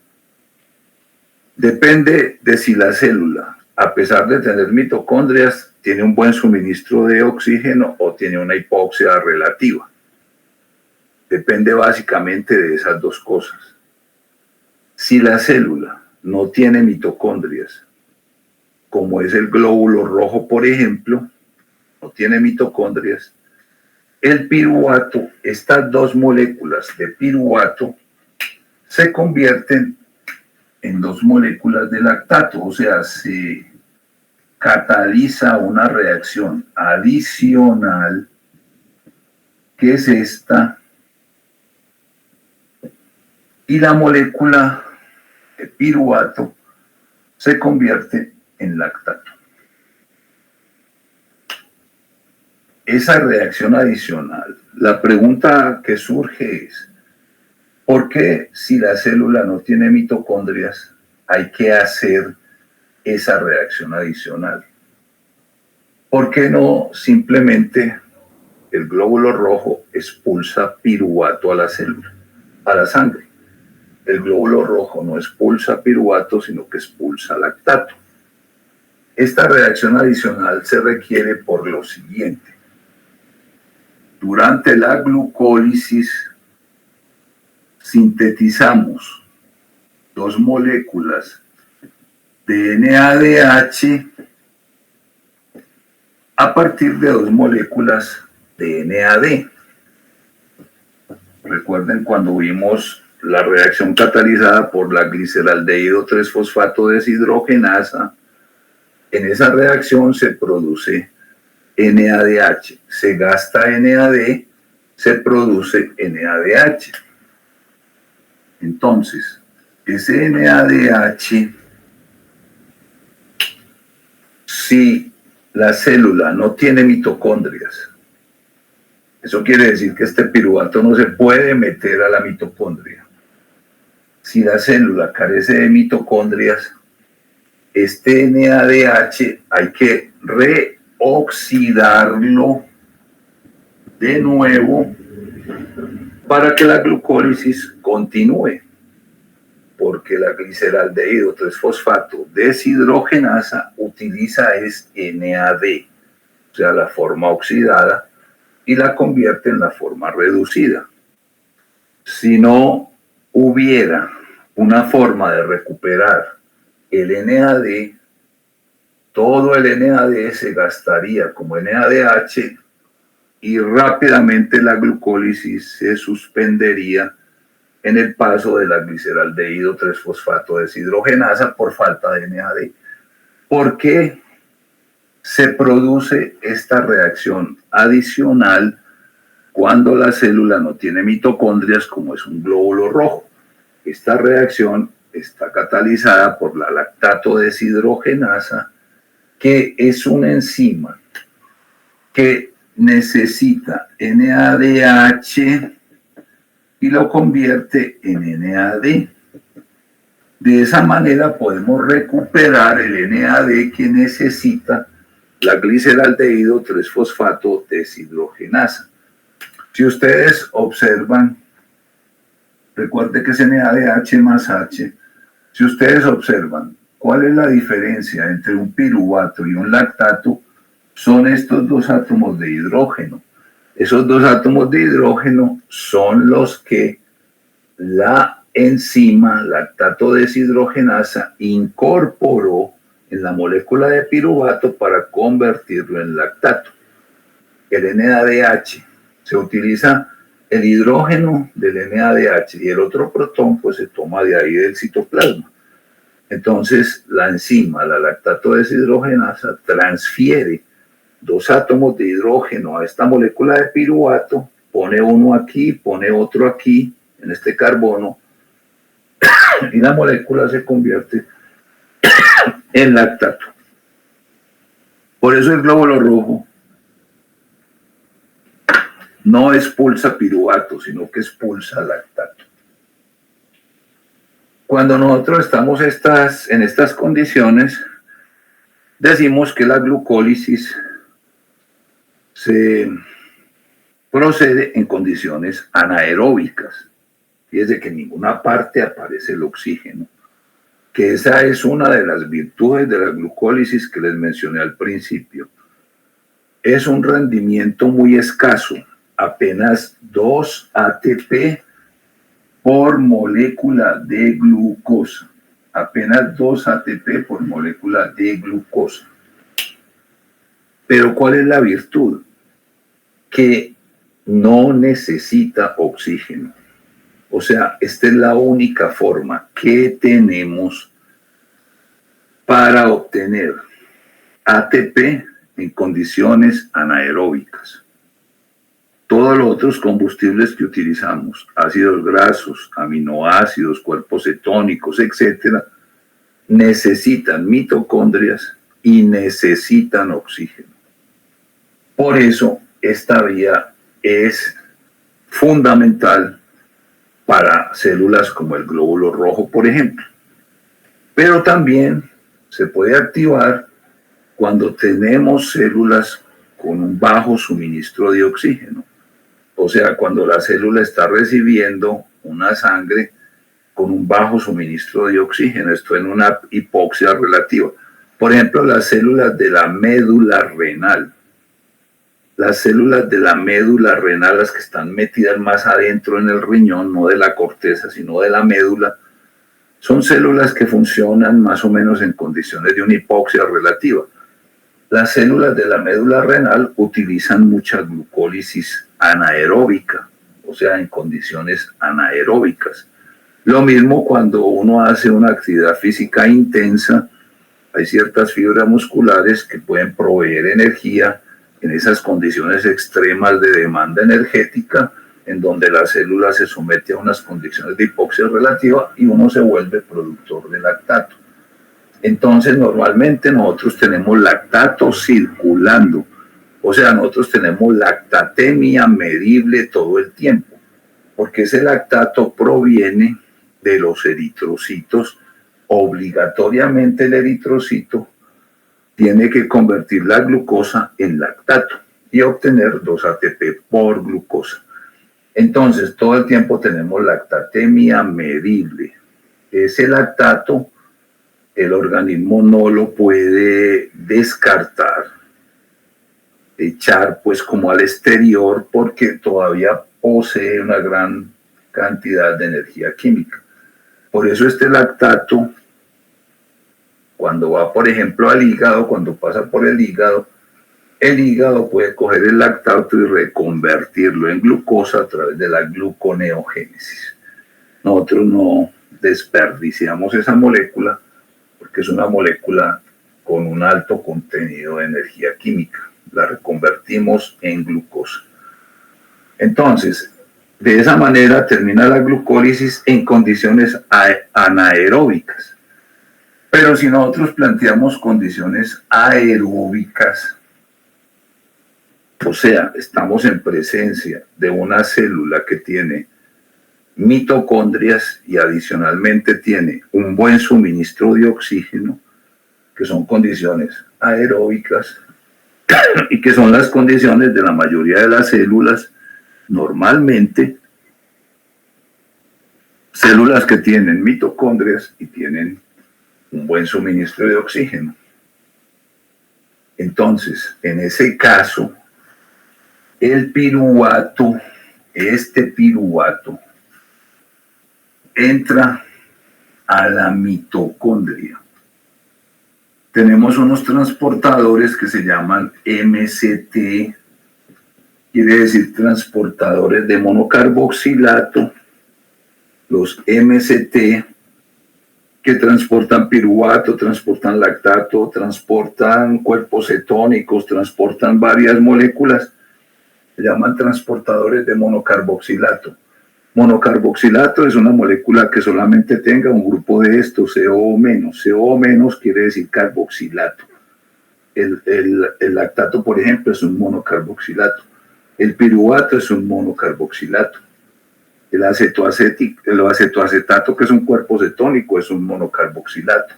Depende de si la célula, a pesar de tener mitocondrias, tiene un buen suministro de oxígeno o tiene una hipoxia relativa. Depende básicamente de esas 2 cosas. Si la célula no tiene mitocondrias, como es el glóbulo rojo, por ejemplo, no tiene mitocondrias, el piruvato, estas 2 moléculas de piruvato se convierten en 2 moléculas de lactato, o sea, se cataliza una reacción adicional, que es esta, y la molécula de piruvato se convierte en lactato. Esa reacción adicional, la pregunta que surge es, ¿por qué si la célula no tiene mitocondrias hay que hacer esa reacción adicional? ¿Por qué no simplemente el glóbulo rojo expulsa piruvato a la célula, a la sangre? El glóbulo rojo no expulsa piruvato, sino que expulsa lactato. Esta reacción adicional se requiere por lo siguiente. Durante la glucólisis sintetizamos 2 moléculas de NADH a partir de 2 moléculas de NAD. Recuerden cuando vimos la reacción catalizada por la gliceraldehído 3-fosfato deshidrogenasa, en esa reacción se produce NADH. Se gasta NAD, se produce NADH. Entonces, ese NADH, si la célula no tiene mitocondrias, eso quiere decir que este piruvato no se puede meter a la mitocondria. Si la célula carece de mitocondrias, este NADH hay que reoxidarlo de nuevo para que la glucólisis continúe, porque la gliceraldehído 3-fosfato deshidrogenasa utiliza es NAD, o sea, la forma oxidada, y la convierte en la forma reducida. Si no hubiera una forma de recuperar el NAD, todo el NAD se gastaría como NADH y rápidamente la glucólisis se suspendería en el paso de la gliceraldehído 3-fosfato deshidrogenasa por falta de NAD. ¿Por qué se produce esta reacción adicional cuando la célula no tiene mitocondrias, como es un glóbulo rojo? Esta reacción está catalizada por la lactato deshidrogenasa, que es una enzima que necesita NADH y lo convierte en NAD. De esa manera podemos recuperar el NAD que necesita la gliceraldehído 3-fosfato deshidrogenasa. Si ustedes observan, recuerde que es NADH más H, si ustedes observan cuál es la diferencia entre un piruvato y un lactato, son estos dos átomos de hidrógeno. Esos dos átomos de hidrógeno son los que la enzima lactato deshidrogenasa incorporó en la molécula de piruvato para convertirlo en lactato. El NADH, se utiliza el hidrógeno del NADH y el otro protón pues se toma de ahí del citoplasma. Entonces la enzima, la lactato deshidrogenasa, transfiere dos átomos de hidrógeno a esta molécula de piruvato, pone uno aquí, pone otro aquí, en este carbono, y la molécula se convierte en lactato. Por eso el glóbulo rojo no expulsa piruvato, sino que expulsa lactato. Cuando nosotros estamos en estas condiciones, decimos que la glucólisis se procede en condiciones anaeróbicas. Fíjense que en ninguna parte aparece el oxígeno, que esa es una de las virtudes de la glucólisis que les mencioné al principio. Es un rendimiento muy escaso, apenas 2 ATP por molécula de glucosa. Apenas 2 ATP por molécula de glucosa. Pero ¿cuál es la virtud? Que no necesita oxígeno. O sea, esta es la única forma que tenemos para obtener ATP en condiciones anaeróbicas. Todos los otros combustibles que utilizamos, ácidos grasos, aminoácidos, cuerpos cetónicos, etc., necesitan mitocondrias y necesitan oxígeno. Por eso, esta vía es fundamental para células como el glóbulo rojo, por ejemplo. Pero también se puede activar cuando tenemos células con un bajo suministro de oxígeno. O sea, cuando la célula está recibiendo una sangre con un bajo suministro de oxígeno, esto en una hipoxia relativa. Por ejemplo, las células de la médula renal. Las células de la médula renal, las que están metidas más adentro en el riñón, no de la corteza, sino de la médula, son células que funcionan más o menos en condiciones de una hipoxia relativa. Las células de la médula renal utilizan mucha glucólisis anaeróbica, o sea, en condiciones anaeróbicas. Lo mismo cuando uno hace una actividad física intensa, hay ciertas fibras musculares que pueden proveer energía en esas condiciones extremas de demanda energética, en donde la célula se somete a unas condiciones de hipoxia relativa y uno se vuelve productor de lactato. Entonces, normalmente nosotros tenemos lactato circulando, o sea, nosotros tenemos lactatemia medible todo el tiempo, porque ese lactato proviene de los eritrocitos. Obligatoriamente el eritrocito tiene que convertir la glucosa en lactato y obtener 2 ATP por glucosa. Entonces, todo el tiempo tenemos lactatemia medible. Ese lactato, el organismo no lo puede descartar, echar pues como al exterior, porque todavía posee una gran cantidad de energía química. Por eso este lactato, cuando va, por ejemplo, al hígado, cuando pasa por el hígado puede coger el lactato y reconvertirlo en glucosa a través de la gluconeogénesis. Nosotros no desperdiciamos esa molécula porque es una molécula con un alto contenido de energía química. La reconvertimos en glucosa. Entonces, de esa manera termina la glucólisis en condiciones anaeróbicas. Pero si nosotros planteamos condiciones aeróbicas, o sea, estamos en presencia de una célula que tiene mitocondrias y adicionalmente tiene un buen suministro de oxígeno, que son condiciones aeróbicas y que son las condiciones de la mayoría de las células, normalmente células que tienen mitocondrias y tienen un buen suministro de oxígeno. Entonces, en ese caso, el piruvato, este piruvato, entra a la mitocondria. Tenemos unos transportadores que se llaman MCT, quiere decir transportadores de monocarboxilato. Los MCT que transportan piruvato, transportan lactato, transportan cuerpos cetónicos, transportan varias moléculas, se llaman transportadores de monocarboxilato. Monocarboxilato es una molécula que solamente tenga un grupo de estos, CO-. CO- quiere decir carboxilato. El lactato, por ejemplo, es un monocarboxilato. El piruvato es un monocarboxilato. El acetoacetato, que es un cuerpo cetónico, es un monocarboxilato.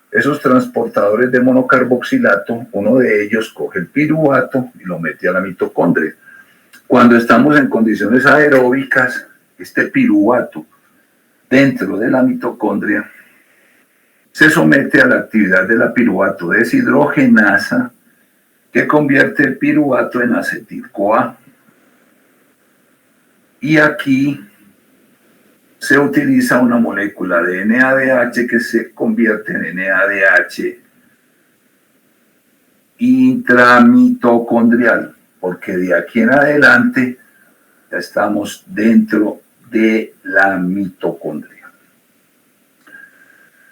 Esos transportadores de monocarboxilato, uno de ellos coge el piruvato y lo mete a la mitocondria. Cuando estamos en condiciones aeróbicas, este piruvato dentro de la mitocondria se somete a la actividad de la piruvato deshidrogenasa, que convierte el piruvato en acetil-CoA. Y aquí se utiliza una molécula de NADH que se convierte en NADH intramitocondrial, porque de aquí en adelante ya estamos dentro de la mitocondria.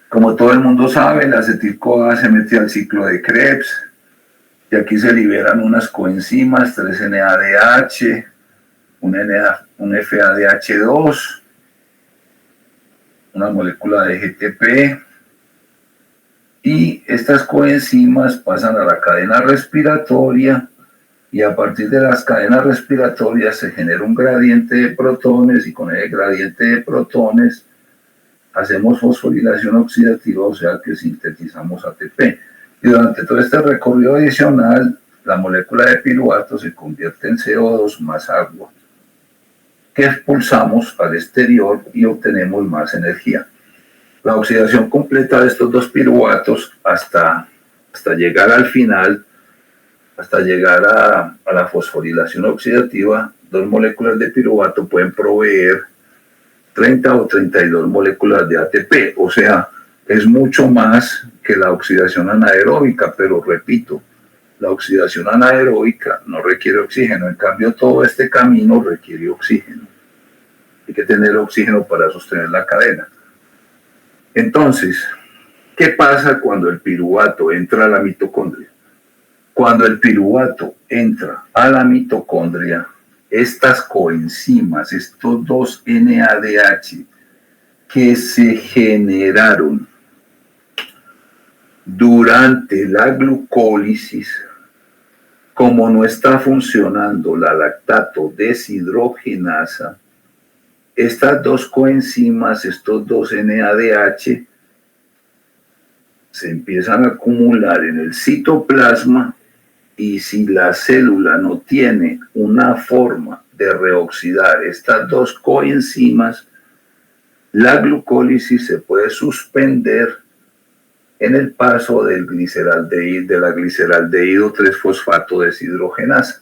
Como todo el mundo sabe, la acetil-CoA se mete al ciclo de Krebs y aquí se liberan unas coenzimas, 3-NADH, un FADH2, una molécula de GTP, y estas coenzimas pasan a la cadena respiratoria y a partir de las cadenas respiratorias se genera un gradiente de protones y con el gradiente de protones hacemos fosforilación oxidativa, o sea que sintetizamos ATP. Y durante todo este recorrido adicional, la molécula de piruvato se convierte en CO2 más agua, que expulsamos al exterior y obtenemos más energía. La oxidación completa de estos dos piruvatos hasta llegar al final, hasta llegar a la fosforilación oxidativa, 2 moléculas de piruvato pueden proveer 30 o 32 moléculas de ATP, o sea, es mucho más que la oxidación anaeróbica, pero repito, la oxidación anaeróbica no requiere oxígeno, en cambio todo este camino requiere oxígeno. Hay que tener oxígeno para sostener la cadena. Entonces, ¿qué pasa cuando el piruvato entra a la mitocondria? Cuando el piruvato entra a la mitocondria, estas coenzimas, estos dos NADH que se generaron durante la glucólisis, como no está funcionando la lactato deshidrogenasa, estas dos coenzimas, estos dos NADH, se empiezan a acumular en el citoplasma y si la célula no tiene una forma de reoxidar estas dos coenzimas, la glucólisis se puede suspender en el paso de la gliceraldehído 3-fosfato deshidrogenasa.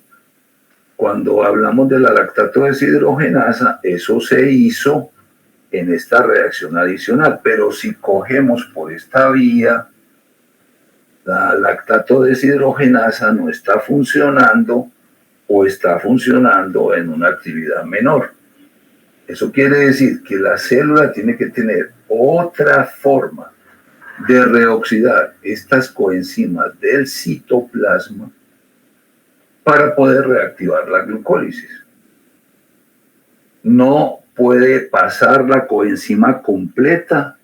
Cuando hablamos de la lactato deshidrogenasa, eso se hizo en esta reacción adicional, pero si cogemos por esta vía, la lactato deshidrogenasa no está funcionando o está funcionando en una actividad menor. Eso quiere decir que la célula tiene que tener otra forma de reoxidar estas coenzimas del citoplasma para poder reactivar la glucólisis. No puede pasar la coenzima completa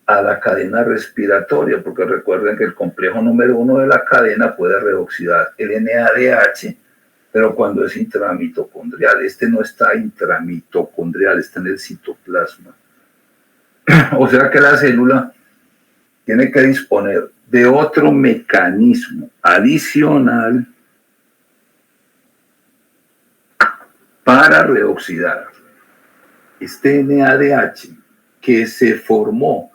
a la cadena respiratoria, porque recuerden que el complejo número 1 de la cadena puede reoxidar el NADH, pero cuando es intramitocondrial, este no está intramitocondrial, está en el citoplasma. O sea que la célula tiene que disponer de otro mecanismo adicional para reoxidar este NADH que se formó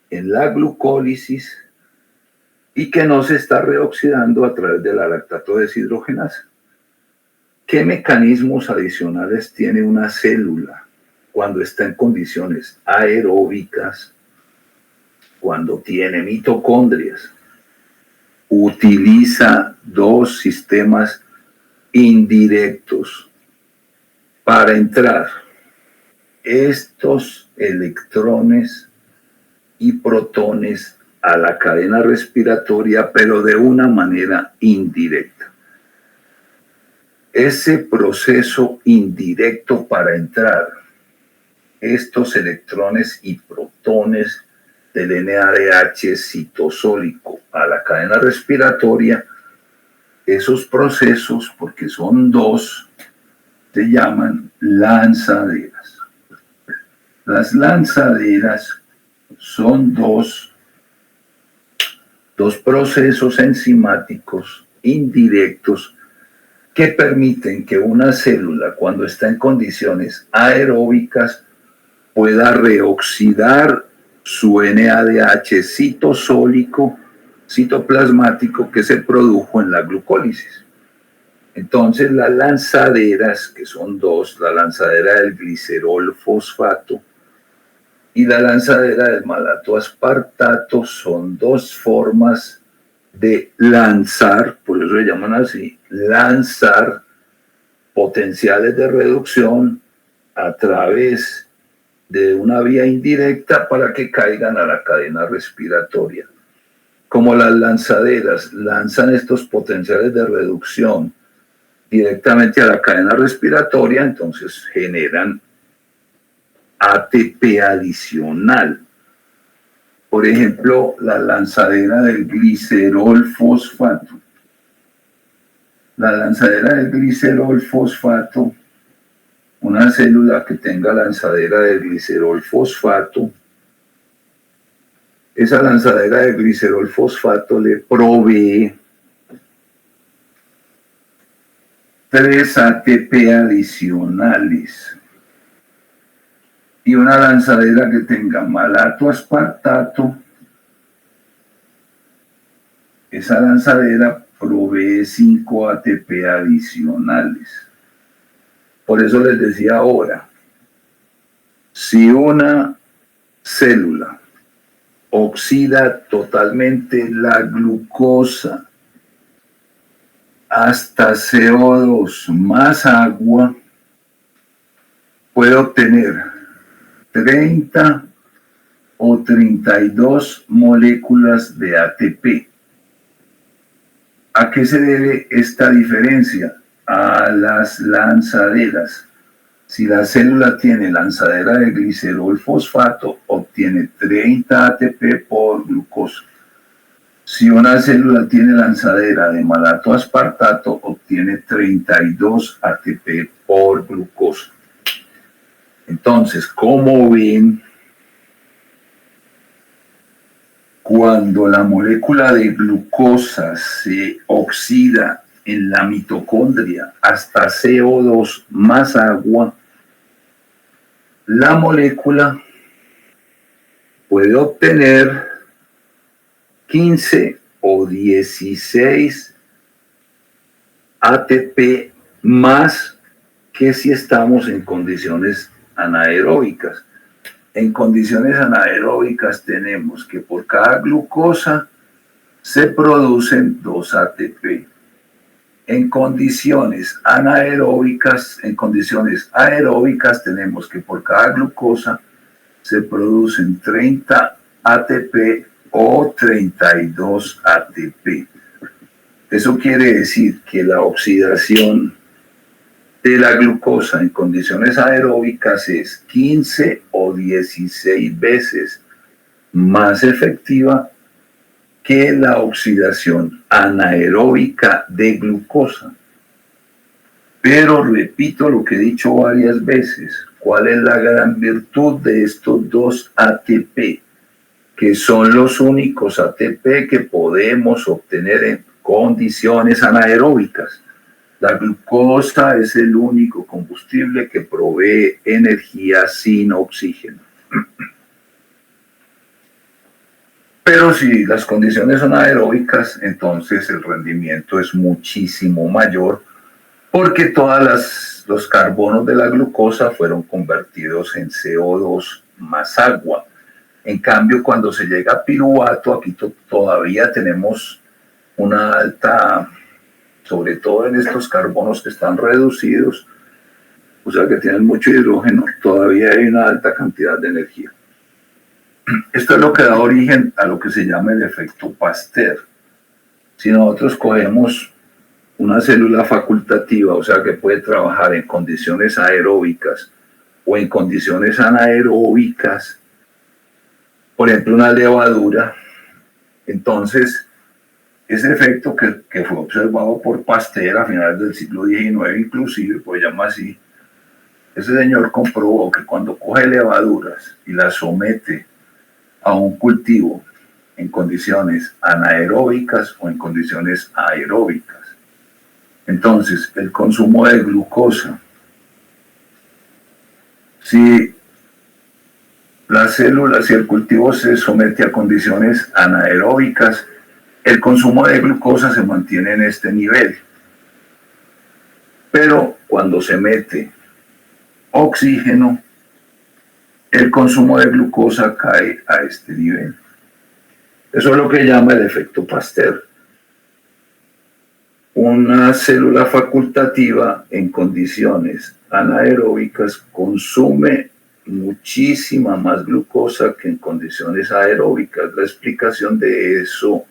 en la glucólisis y que no se está reoxidando a través de la lactato deshidrogenasa. ¿Qué mecanismos adicionales tiene una célula cuando está en condiciones aeróbicas, cuando tiene mitocondrias? Utiliza dos sistemas indirectos para entrar estos electrones y protones a la cadena respiratoria, pero de una manera indirecta. Ese proceso indirecto para entrar estos electrones y protones del NADH citosólico a la cadena respiratoria, esos procesos, porque son dos, se llaman lanzaderas. Las lanzaderas son dos procesos enzimáticos indirectos que permiten que una célula, cuando está en condiciones aeróbicas, pueda reoxidar su NADH citosólico, citoplasmático que se produjo en la glucólisis. Entonces las lanzaderas, que son dos, la lanzadera del glicerol fosfato y la lanzadera del malato aspartato, son dos formas de lanzar, por eso se llaman así, lanzar potenciales de reducción a través de una vía indirecta para que caigan a la cadena respiratoria. Como las lanzaderas lanzan estos potenciales de reducción directamente a la cadena respiratoria, entonces generan ATP adicional. Por ejemplo, la lanzadera del glicerol fosfato. La lanzadera del glicerol fosfato, una célula que tenga lanzadera del glicerol fosfato, esa lanzadera de glicerol fosfato le provee 3 ATP adicionales. Y una lanzadera que tenga malato aspartato, esa lanzadera provee 5 ATP adicionales. Por eso les decía ahora, si una célula oxida totalmente la glucosa hasta CO2 más agua, puede obtener 30 o 32 moléculas de ATP. ¿A qué se debe esta diferencia? A las lanzaderas. Si la célula tiene lanzadera de glicerol fosfato, obtiene 30 ATP por glucosa. Si una célula tiene lanzadera de malato aspartato, obtiene 32 ATP por glucosa. Entonces, como ven, cuando la molécula de glucosa se oxida en la mitocondria hasta CO2 más agua, la molécula puede obtener 15 o 16 ATP más que si estamos en condiciones anaeróbicas. En condiciones anaeróbicas tenemos que por cada glucosa se producen 2 ATP. En condiciones anaeróbicas, en condiciones aeróbicas tenemos que por cada glucosa se producen 30 ATP o 32 ATP. Eso quiere decir que la oxidación de la glucosa en condiciones aeróbicas es 15 o 16 veces más efectiva que la oxidación anaeróbica de glucosa. Pero repito lo que he dicho varias veces, ¿cuál es la gran virtud de estos 2 ATP? Que son los únicos ATP que podemos obtener en condiciones anaeróbicas. La glucosa es el único combustible que provee energía sin oxígeno. Pero si las condiciones son aeróbicas, entonces el rendimiento es muchísimo mayor porque todos los carbonos de la glucosa fueron convertidos en CO2 más agua. En cambio, cuando se llega a piruvato, aquí todavía tenemos una alta, sobre todo en estos carbonos que están reducidos, o sea que tienen mucho hidrógeno, todavía hay una alta cantidad de energía. Esto es lo que da origen a lo que se llama el efecto Pasteur. Si nosotros cogemos una célula facultativa, o sea que puede trabajar en condiciones aeróbicas o en condiciones anaeróbicas, por ejemplo una levadura, entonces ese efecto que fue observado por Pasteur a finales del siglo XIX inclusive, pues llama así, ese señor comprobó que cuando coge levaduras y las somete a un cultivo en condiciones anaeróbicas o en condiciones aeróbicas, entonces el consumo de glucosa, si la célula, si el cultivo se somete a condiciones anaeróbicas, el consumo de glucosa se mantiene en este nivel. Pero cuando se mete oxígeno, el consumo de glucosa cae a este nivel. Eso es lo que llama el efecto Pasteur. Una célula facultativa en condiciones anaeróbicas consume muchísima más glucosa que en condiciones aeróbicas. La explicación de eso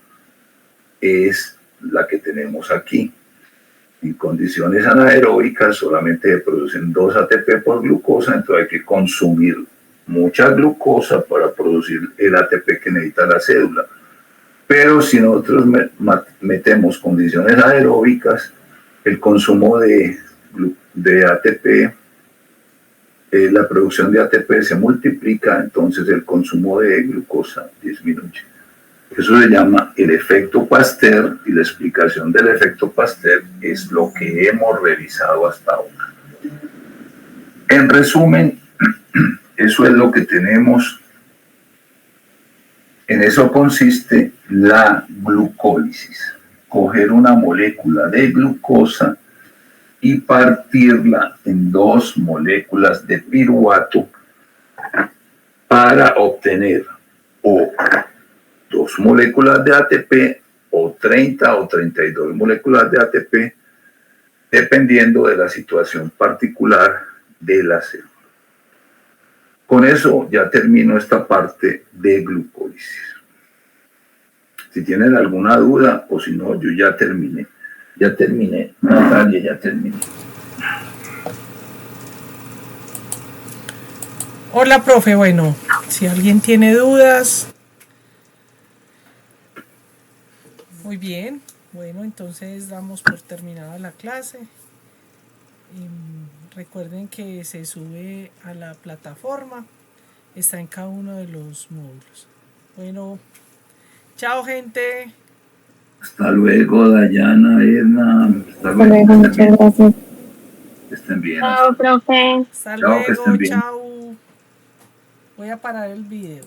es la que tenemos aquí. En condiciones anaeróbicas solamente se producen 2 ATP por glucosa, entonces hay que consumir mucha glucosa para producir el ATP que necesita la célula. Pero si nosotros metemos condiciones aeróbicas, el consumo de ATP, la producción de ATP se multiplica, entonces el consumo de glucosa disminuye. Eso se llama el efecto Pasteur y la explicación del efecto Pasteur es lo que hemos revisado hasta ahora. En resumen, eso es lo que tenemos. En eso consiste la glucólisis. Coger una molécula de glucosa y partirla en 2 moléculas de piruvato para obtener o 2 moléculas de ATP o 30 o 32 moléculas de ATP, dependiendo de la situación particular de la célula. Con eso ya termino esta parte de glucólisis. Si tienen alguna duda o si no, yo ya terminé. Natalia, ya terminé. Hola, profe. Bueno, si alguien tiene dudas. Muy bien. Bueno, entonces damos por terminada la clase. Recuerden que se sube a la plataforma. Está en cada uno de los módulos. Bueno, chao, gente. Hasta luego, Dayana, Edna. Hasta luego, muchas gracias. Que estén bien. Chao, profe. Hasta Chao, que estén luego, bien. chao. Voy a parar el video.